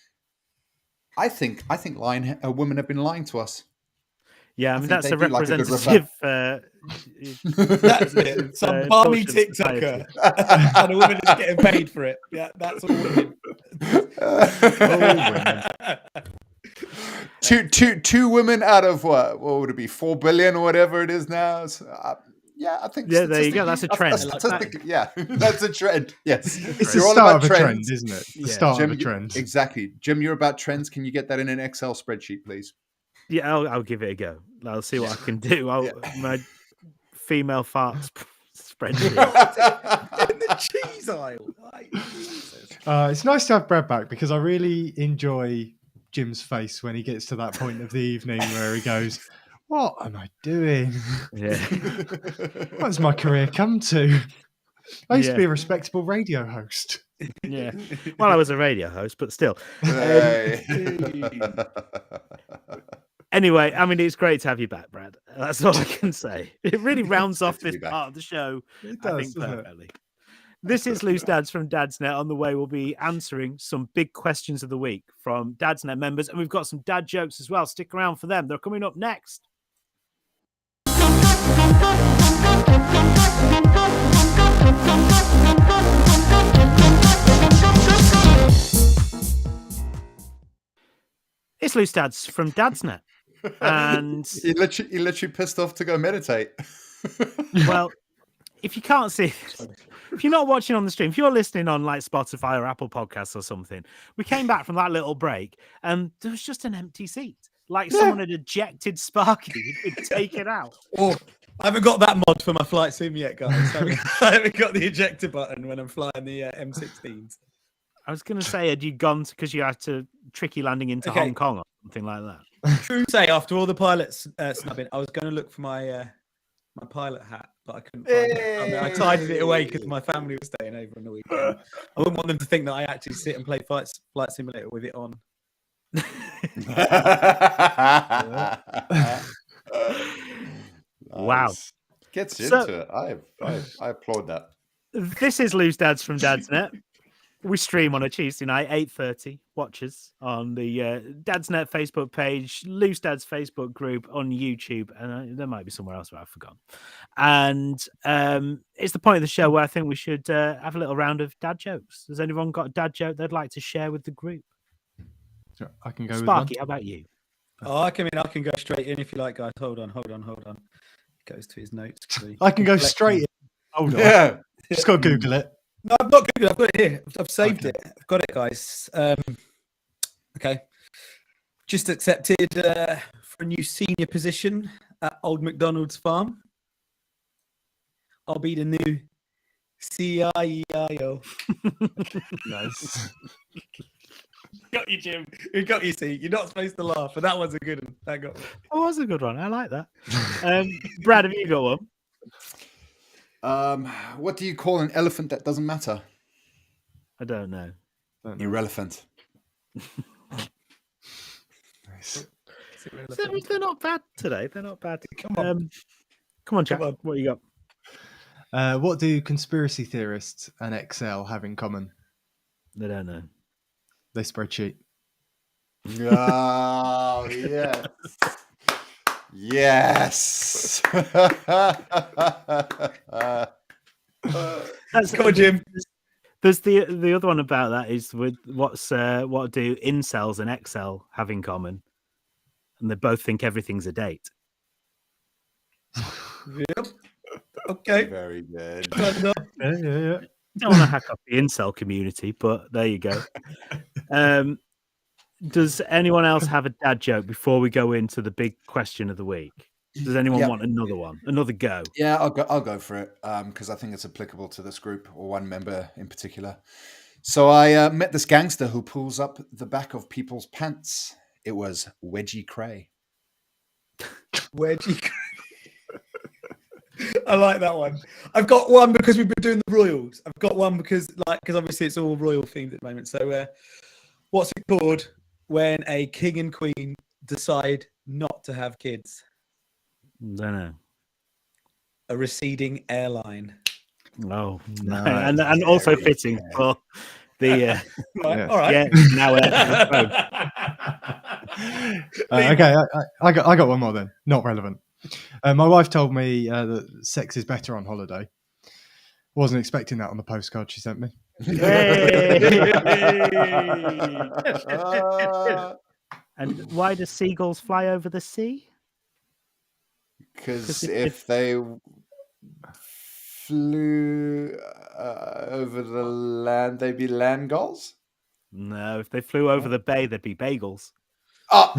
I think women have been lying to us. Yeah, I mean, that's a representative. That's it. Some balmy TikToker. And a woman is getting paid for it. Yeah, that's all women. Two women out of what would it be, 4 billion or whatever it is now. So, yeah, I think. Yeah, there you go. That's a trend. Yeah, that's a trend. Yes, it's the start of a trend, isn't it? The start Jim, of a trend. Exactly, Jim. You're about trends. Can you get that in an Excel spreadsheet, please? Yeah, I'll give it a go. I'll see what I can do. My female farts spreadsheet in the cheese aisle. It's nice to have Brad back, because I really enjoy Jim's face when he gets to that point of the evening where he goes, "What am I doing? Yeah. What has my career come to? I used to be a respectable radio host." Yeah. Well, I was a radio host, but still. Anyway, I mean, it's great to have you back, Brad. That's all I can say. It really rounds off this part of the show, I think, perfectly. This is Loose Dads from Dadsnet. On the way, we'll be answering some big questions of the week from Dadsnet members, and we've got some dad jokes as well. Stick around for them. They're coming up next. It's Loose Dads from Dadsnet. And he literally pissed off to go meditate. Well, if you can't see, if you're not watching on the stream, if you're listening on like Spotify or Apple Podcasts or something, we came back from that little break and there was just an empty seat. Like someone had ejected Sparky, he'd taken out. Oh, I haven't got that mod for my flight sim yet, guys. I haven't got the ejector button when I'm flying the M16s. I was going to say, had you gone because you had to tricky landing into Hong Kong or something like that? True say, after all the pilots snubbing, I was going to look for my my pilot hat, but I couldn't find it. I mean, I tidied it away because my family was staying over on the weekend. I wouldn't want them to think that I actually sit and play Flight Simulator with it on. Wow. Gets into it. I applaud that. This is Loose Dads from Dadsnet. We stream on a Tuesday night, 8:30. Watchers on the Dadsnet Facebook page, Loose Dads Facebook group on YouTube, and there might be somewhere else where I've forgotten. And it's the point of the show where I think we should have a little round of dad jokes. Has anyone got a dad joke they'd like to share with the group? So I can go Sparky, with how about you? Oh, I can go straight in if you like, guys. Hold on. He goes to his notes. I can go straight in. Hold on. Yeah. Just got to Google it. No, I've not Googled it. I've got it here. I've saved it. I've got it, guys. Okay. Just accepted for a new senior position at Old McDonald's farm. I'll be the new CIO. Nice. Got you, Jim. We got you, see. You're not supposed to laugh, but that was a good one. That got me. That was a good one. I like that. Brad, have you got one? What do you call an elephant that doesn't matter? I don't know. Irrelevant. Nice. They're not bad today. They're not bad. Come on. Come on, Jack. Come on. What you got? What do conspiracy theorists and Excel have in common? They don't know. They spreadsheet. Oh, yes. Yes. Come on, Jim. There's the other one about that is with what do incels and Excel have in common? And they both think everything's a date. Yep. Okay. Very good. Yeah. Don't want to hack up the incel community, but there you go. Does anyone else have a dad joke before we go into the big question of the week? Does anyone want another one? Another go? Yeah, I'll go for it because I think it's applicable to this group or one member in particular. So I met this gangster who pulls up the back of people's pants. It was Wedgie Cray. Wedgie. I like that one. I've got one because we've been doing the Royals. I've got one because obviously it's all royal themed at the moment. So what's it called when a king and queen decide not to have kids? Don't know. A receding airline. Oh, No. and also fitting for the Right, Yeah. all right. yeah. Now Okay, I got one more then. Not relevant. My wife told me that sex is better on holiday. Wasn't expecting that on the postcard she sent me. And why do seagulls fly over the sea? Because if they flew over the land, they'd be land gulls. No, if they flew over the bay, there'd be bagels. Oh. I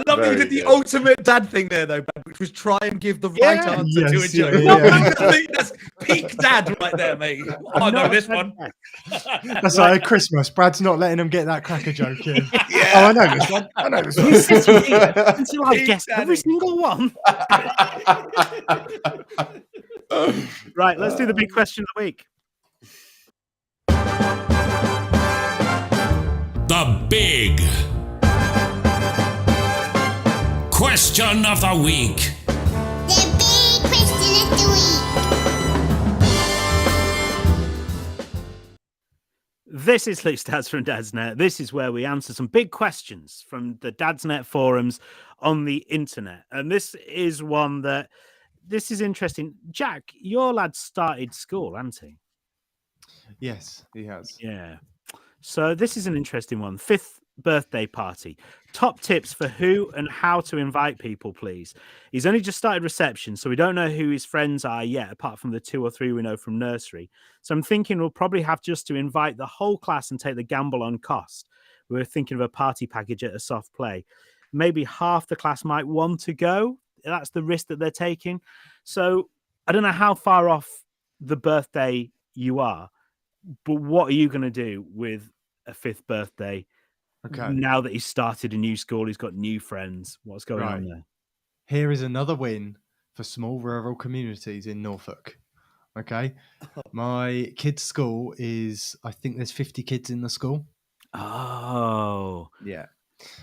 love that you Very did the good. ultimate dad thing there, though, Brad, which was try and give the right Yeah. answer to a Yes, joke. yeah. That's peak dad right there, mate. I know this one. That's like at Christmas. Brad's not letting them get that cracker joke in. Yeah. Oh, I know this one. I know this one. Until I guess every single one. Right, let's do the big question of the week. The big question of the week. The big question of the week. This is Loose Dads from Dadsnet. This is where we answer some big questions from the Dadsnet forums on the internet. And this is one that this is interesting. Jack, your lad started school, hasn't he? Yes, he has. Yeah. So this is an interesting one. 5th birthday party. Top tips for who and how to invite people, please. He's only just started reception, so we don't know who his friends are yet, apart from the 2 or 3 we know from nursery. So I'm thinking we'll probably have just to invite the whole class and take the gamble on cost. We're thinking of a party package at a soft play. Maybe half the class might want to go. That's the risk that they're taking. So I don't know how far off the birthday you are, but what are you going to do with a 5th birthday Okay. now that he's started a new school? He's got new friends. What's going on there? Here is another win for small rural communities in Norfolk. Okay. My kid's school is, I think there's 50 kids in the school. Oh, Yeah.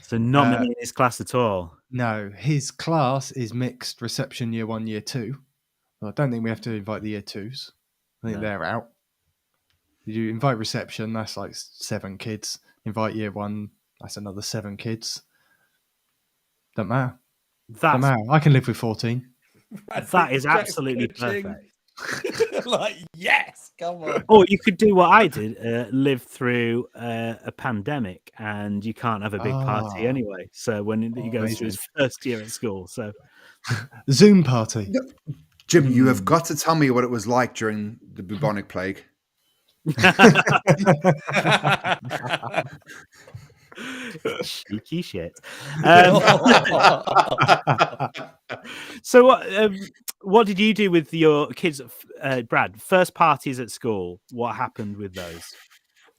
so not many in his class at all. No, his class is mixed reception year 1, year 2. Well, I don't think we have to invite the year 2s. I think No. they're out. You invite reception, that's like 7 kids. Invite year 1, that's another 7 kids. Don't matter. Don't That's matter. I can live with 14. that is Jack's absolutely coaching. perfect. Like, yes, come on. Or you could do what I did, live through a pandemic, and you can't have a big party Ah. anyway. So when he goes through his first year at school, so Zoom party. Jim, you have got to tell me what it was like during the bubonic plague. cheeky shit. So what did you do with your kids, Brad? First parties at school. What happened with those?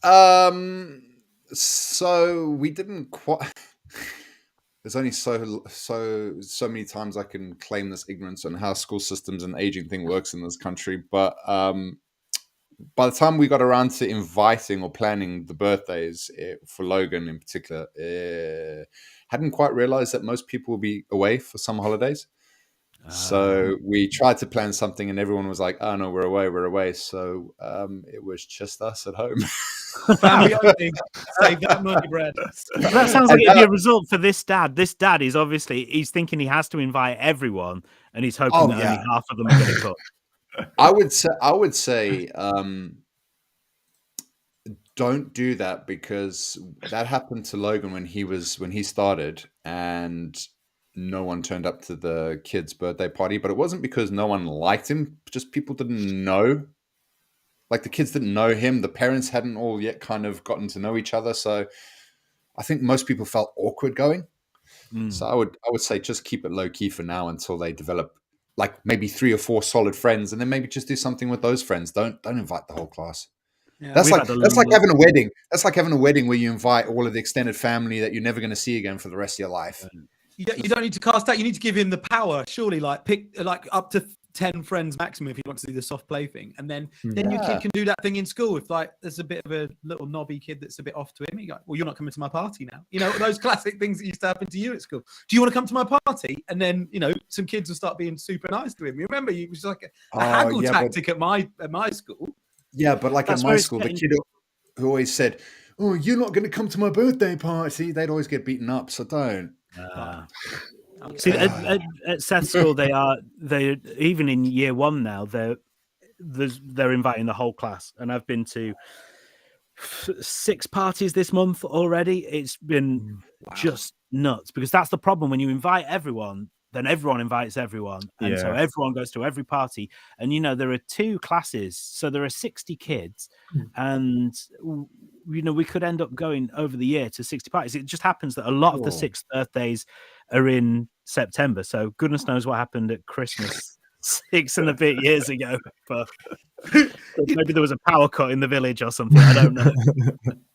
So we didn't quite. There's only so many times I can claim this ignorance on how school systems and aging thing works in this country. But by the time we got around to inviting or planning the birthdays for Logan in particular, hadn't quite realized that most people will be away for summer holidays. So we tried to plan something, and everyone was like, "Oh no, we're away." So it was just us at home. Family only. Save that money, Brad. That sounds like it'd be a result for this dad. This dad is obviously he's thinking he has to invite everyone, and he's hoping that only half of them are going to come. I would say, don't do that, because that happened to Logan when he started, and no one turned up to the kid's birthday party. But it wasn't because no one liked him; just people didn't know. Like, the kids didn't know him. The parents hadn't all yet kind of gotten to know each other. So I think most people felt awkward going. So I would say just keep it low key for now until they develop like maybe 3 or 4 solid friends, and then maybe just do something with those friends. Don't invite the whole class. Yeah, That's like having a wedding. That's like having a wedding where you invite all of the extended family that you're never going to see again for the rest of your life. You don't need to cast out. You need to give him the power. Surely, like pick like up to 10 friends maximum if you want to do the soft play thing, and then your kid can do that thing in school. If like there's a bit of a little knobby kid that's a bit off to him, you go, well, you're not coming to my party now. You know, those classic things that used to happen to you at school. Do you want to come to my party? And then some kids will start being super nice to him. You remember, it was like a haggle tactic at my school. Yeah, but like at my school, the kid who always said, "Oh, you're not going to come to my birthday party," they'd always get beaten up. So don't. See, at Seth's school, they even in year 1 now. They're inviting the whole class, and I've been to 6 parties this month already. It's been just nuts, because that's the problem. When you invite everyone, then everyone invites everyone, and so everyone goes to every party. And there are 2 classes, so there are 60 kids, and we could end up going over the year to 60 parties. It just happens that a lot of the 6th birthdays are in September, so goodness knows what happened at Christmas 6 and a bit years ago. But maybe there was a power cut in the village or something. I don't know.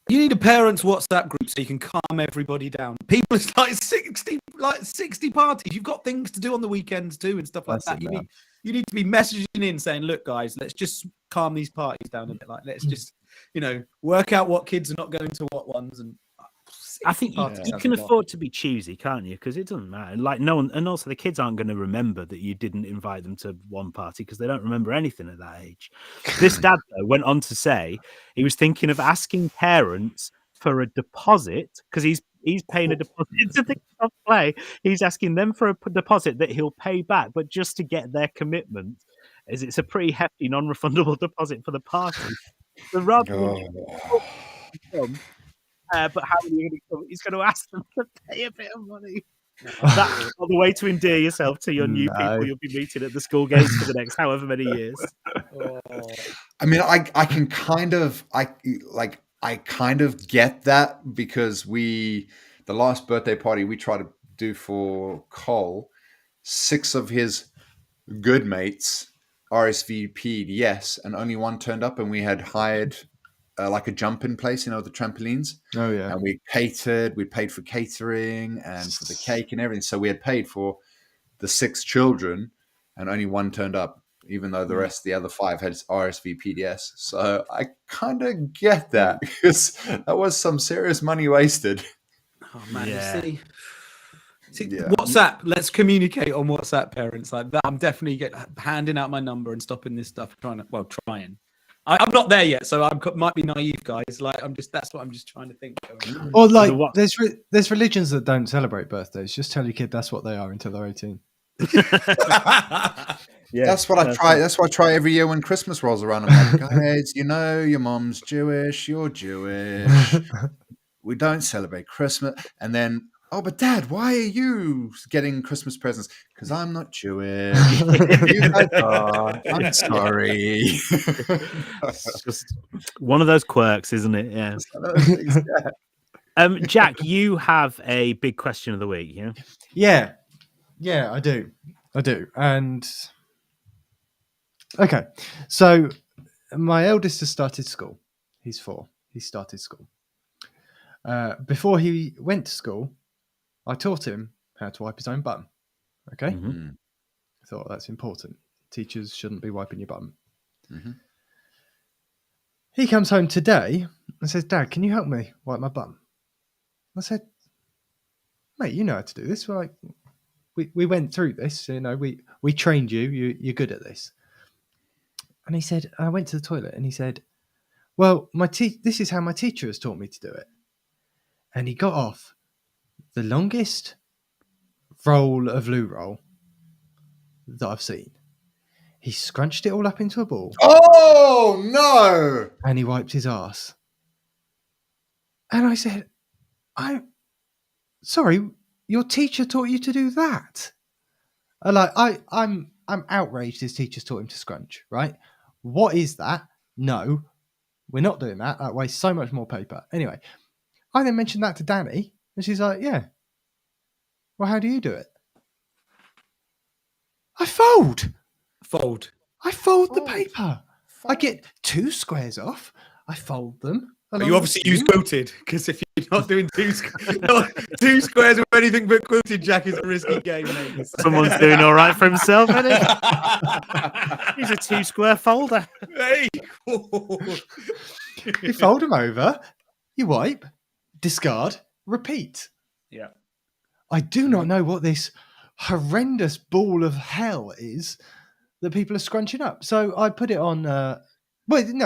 You need a parents' WhatsApp group so you can calm everybody down. People, it's like 60 parties. You've got things to do on the weekends too and stuff like that. You need to be messaging in saying, "Look, guys, let's just calm these parties down a bit. Like, let's just, work out what kids are not going to what ones." And I think you can afford to be choosy, can't you? Because it doesn't matter. Like, no one, and also the kids aren't going to remember that you didn't invite them to one party because they don't remember anything at that age. This dad, though, went on to say he was thinking of asking parents for a deposit, because he's paying a deposit to the soft play. He's asking them for a deposit that he'll pay back, but just to get their commitment, as it's a pretty hefty non-refundable deposit for the party. So rather than but how are you going to come? He's going to ask them to pay a bit of money. That's not the way to endear yourself to your new people you'll be meeting at the school gates for the next however many years. I mean, I can kind of get that, because the last birthday party we tried to do for Cole, 6 of his good mates RSVP'd yes, and only 1 turned up, and we had hired like a jump-in place, the trampolines. Oh yeah. And we paid for catering and for the cake and everything. So we had paid for the 6 children, and only 1 turned up, even though the other 5 had RSVP'd yes. So I kind of get that, because that was some serious money wasted. Oh man, See, WhatsApp. Let's communicate on WhatsApp, parents. Like that, I'm definitely handing out my number and stopping this stuff. Trying. I'm not there yet, so I might be naive, guys. Like that's what I'm just trying to think. Or like, there's religions that don't celebrate birthdays. Just tell your kid that's what they are until they're 18. That's what I try. That's what I try every year when Christmas rolls around. I'm like, guys, your mom's Jewish, you're Jewish. We don't celebrate Christmas. And then, oh, but Dad, why are you getting Christmas presents? Because I'm not Jewish. You guys are. I'm sorry. It's just one of those quirks, isn't it? Yeah. Jack, you have a big question of the week, yeah? Yeah, I do. And okay, so my eldest has started school. He's 4. he started school. Before he went to school, I taught him how to wipe his own bum. Okay? Mhm. I thought that's important. Teachers shouldn't be wiping your bum. Mhm. He comes home today and says, Dad, can you help me wipe my bum? I said, mate, you know how to do this. Like, we went through this. You know, we trained you. You're good at this. And he said, I went to the toilet and he said, well, this is how my teacher has taught me to do it. And he got off the longest roll of loo roll that I've seen. He scrunched it all up into a ball Oh no! and he wiped his arse. And I said, I'm sorry, your teacher taught you to do that? I'm outraged his teachers taught him to scrunch, right? What is that? No, we're not doing that. That wastes so much more paper. Anyway, I then mentioned that to Danny and she's like, yeah. Well, how do you do it? I fold. I fold the paper. I get 2 squares off. I fold them. But you obviously use quilted, because if you're not doing 2 squares with anything but quilted, Jack, is a risky game, mate. Someone's doing all right for himself, isn't he? He's a 2-square folder. Hey. You fold them over, you wipe, discard, repeat. Yeah. I do not know what this horrendous ball of hell is that people are scrunching up. So I put it on.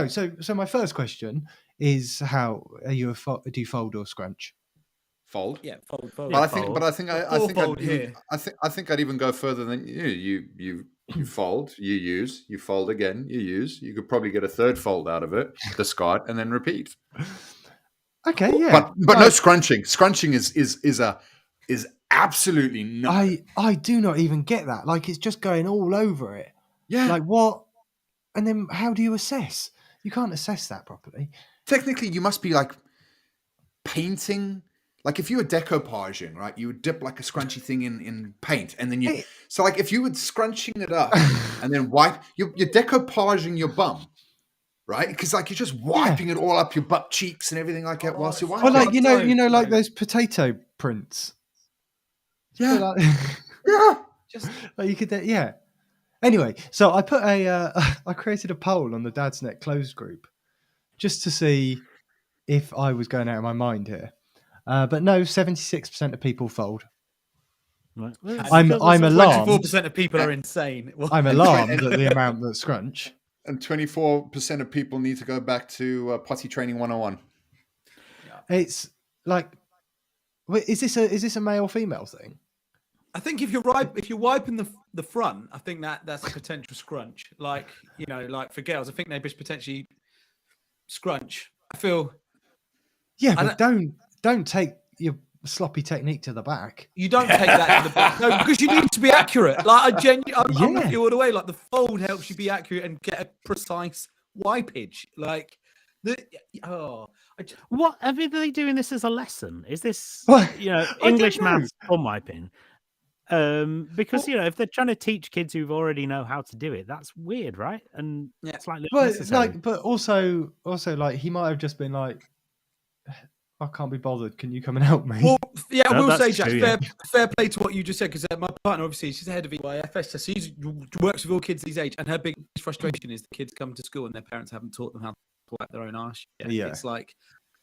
So my first question is: how are you? Do you fold or scrunch? Fold. Yeah, fold. But I think I think I'd even go further than you. You fold, you use, you fold again, you use. You could probably get a third fold out of it, discard, and then repeat. Okay, yeah. But no scrunching. Scrunching is absolutely not. I do not even get that. Like, it's just going all over it. Yeah. Like, what? And then how do you assess? You can't assess that properly. Technically, you must be like painting. Like if you were decoupaging, right? You would dip like a scrunchy thing in paint, and then you. So like if you were scrunching it up and then wipe, you're decoupaging your bum, right? Because like you're just wiping it all up your butt cheeks and everything like that whilst you're wiping. Well, like you know, like those potato prints. Yeah. Like, Yeah. just like you could, yeah. Anyway, so I put I created a poll on the Dad's Net closed group just to see if I was going out of my mind here. But no, 76% of people fold. Right. I'm alarmed. 24% of people are insane. I'm alarmed at the amount that scrunch. And 24% of people need to go back to potty training 101. It's like, wait, is this a male female thing? I think if you're wiping the front, I think that's a potential scrunch. Like, you know, like for girls, I think they just potentially scrunch. I feel. Yeah, but don't take your sloppy technique to the back. You don't take that to the back. No, because you need to be accurate. Like I'm with you all the way. Like the fold helps you be accurate and get a precise wipage. Like What are they doing this as a lesson? Is this What? English, maths, bum wiping? Because if they're trying to teach kids who already know how to do it, that's weird, right? And it's slightly unnecessary. But also like he might have just been like, I can't be bothered. Can you come and help me? Well, yeah, I will say, that's Jack, true, fair play to what you just said, because my partner, obviously, she's the head of EYFS, so she works with all kids these age, and her biggest frustration is the kids come to school and their parents haven't taught them how to wipe their own arse. Yeah. It's like,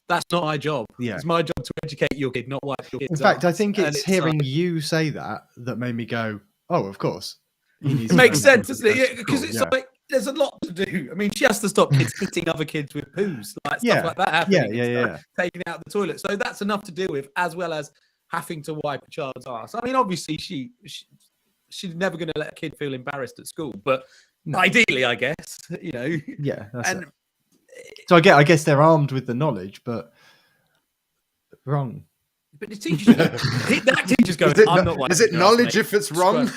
that's not my job. Yeah. It's my job to educate your kid, not wipe your kid's In fact, I arse. think And it's hearing like, you say that made me go, oh, of course. it makes sense, doesn't it? Because it's like, there's a lot to do. I mean, she has to stop kids hitting other kids with poos, like stuff like that happening. Yeah. Taking it out of the toilet. So that's enough to deal with, as well as having to wipe a child's arse. I mean, obviously, she's never going to let a kid feel embarrassed at school, but ideally, I guess, Yeah, that's it. So I guess they're armed with the knowledge, but wrong. But the teacher's going, I'm not wiping Is it your arse, knowledge mate. if it's wrong?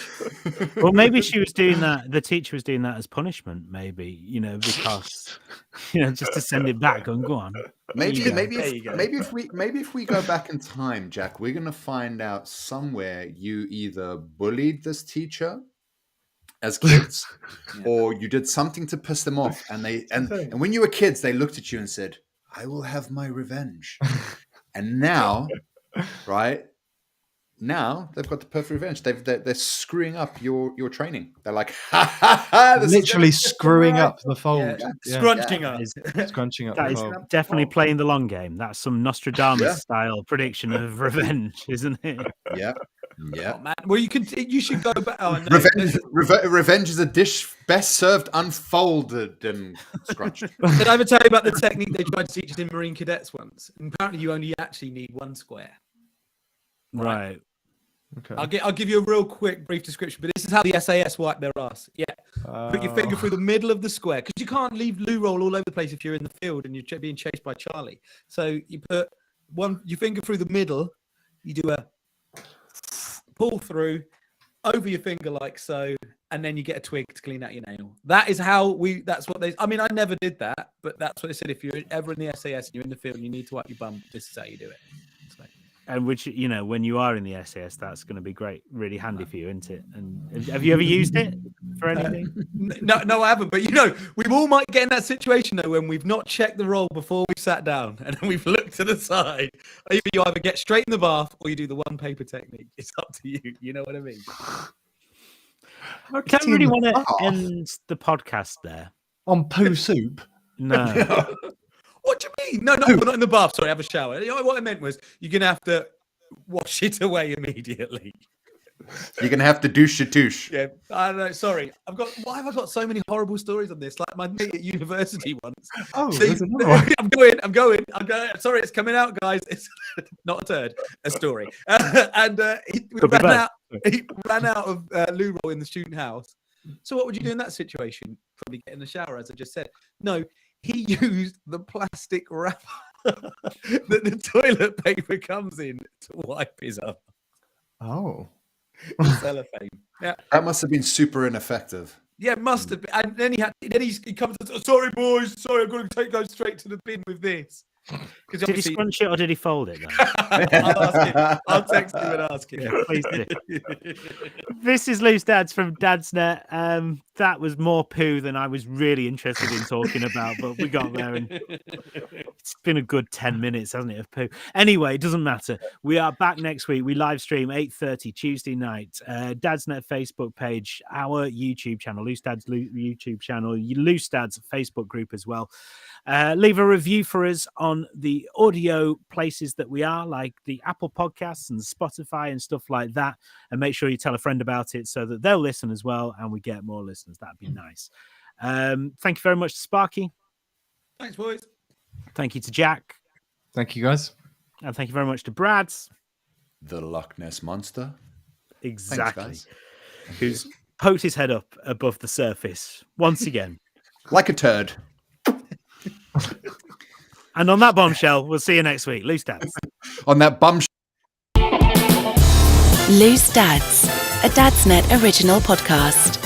Well, maybe she was doing that. The teacher was doing that as punishment, maybe, because, just to send it back and go on. Maybe There you go. if we go back in time, Jack, we're gonna find out somewhere you either bullied this teacher as kids, or you did something to piss them off, and when you were kids, they looked at you and said, I will have my revenge. And now, right? Now they've got the perfect revenge. They're screwing up your training. They're like, ha ha ha! This is Literally gonna screwing right. up the fold. Scrunching up. Scrunching up That the is fold. definitely playing the long game. That's some Nostradamus Yeah. style prediction of revenge, isn't it? Yeah, yeah. Oh, man. Well, you should go back. Oh, no. Revenge is a dish best served unfolded and scrunched. Did I ever tell you about the technique they tried to teach us in Marine Cadets once? And apparently, you only actually need one square. Right. Okay. I'll give you a real quick, brief description, but this is how the SAS wipe their ass. Yeah. Put your finger through the middle of the square, because you can't leave loo roll all over the place if you're in the field and you're being chased by Charlie. So you put your finger through the middle, you do a pull through over your finger like so, and then you get a twig to clean out your nail. That's what they, I mean, I never did that, but that's what they said. If you're ever in the SAS and you're in the field and you need to wipe your bum, this is how you do it. So. And which, when you are in the SAS, that's going to be great, really handy for you, isn't it? And have you ever used it for anything? No, I haven't. But we all might get in that situation though when we've not checked the roll before we've sat down and then we've looked to the side. You either get straight in the bath or you do the one paper technique. It's up to you. You know what I mean? I don't really want to end the podcast there. On poo soup? No. What do you mean? No, we're not in the bath. Sorry, have a shower. What I meant was you're going to have to wash it away immediately. You're going to have to douche your touche. Yeah, I don't know. Sorry. Why have I got so many horrible stories on this? Like my mate at university once. Oh, See, there's another one. I'm going. Sorry, it's coming out, guys. It's not a turd, a story. He ran out of loo roll in the student house. So what would you do in that situation? Probably get in the shower, as I just said. No, he used the plastic wrapper that the toilet paper comes in to wipe his up. Oh. Cellophane. Yeah. That must have been super ineffective. Yeah, it must have been. And then he comes and sorry boys, sorry, I'm going to go straight to the bin with this. Did he scrunch it or did he fold it? I'll ask him. I'll text him and ask him. Yeah, please do. This is Loose Dads from Dadsnet. That was more poo than I was really interested in talking about, but we got there and it's been a good 10 minutes, hasn't it, of poo? Anyway, it doesn't matter. We are back next week. We live stream 8:30 Tuesday night. Dadsnet Facebook page, our YouTube channel, Loose Dads YouTube channel, Loose Dads Facebook group as well. Leave a review for us on the audio places that we are, like the Apple Podcasts and Spotify and stuff like that. And make sure you tell a friend about it so that they'll listen as well and we get more listeners. That'd be nice. Thank you very much to Sparky. Thanks, boys. Thank you to Jack. Thank you, guys. And thank you very much to Brad. The Loch Ness Monster. Exactly. Thanks, guys. Who's poked his head up above the surface once again. Like a turd. And on that bombshell, we'll see you next week. Loose Dads. On that bum. Loose Dads, a Dadsnet original podcast.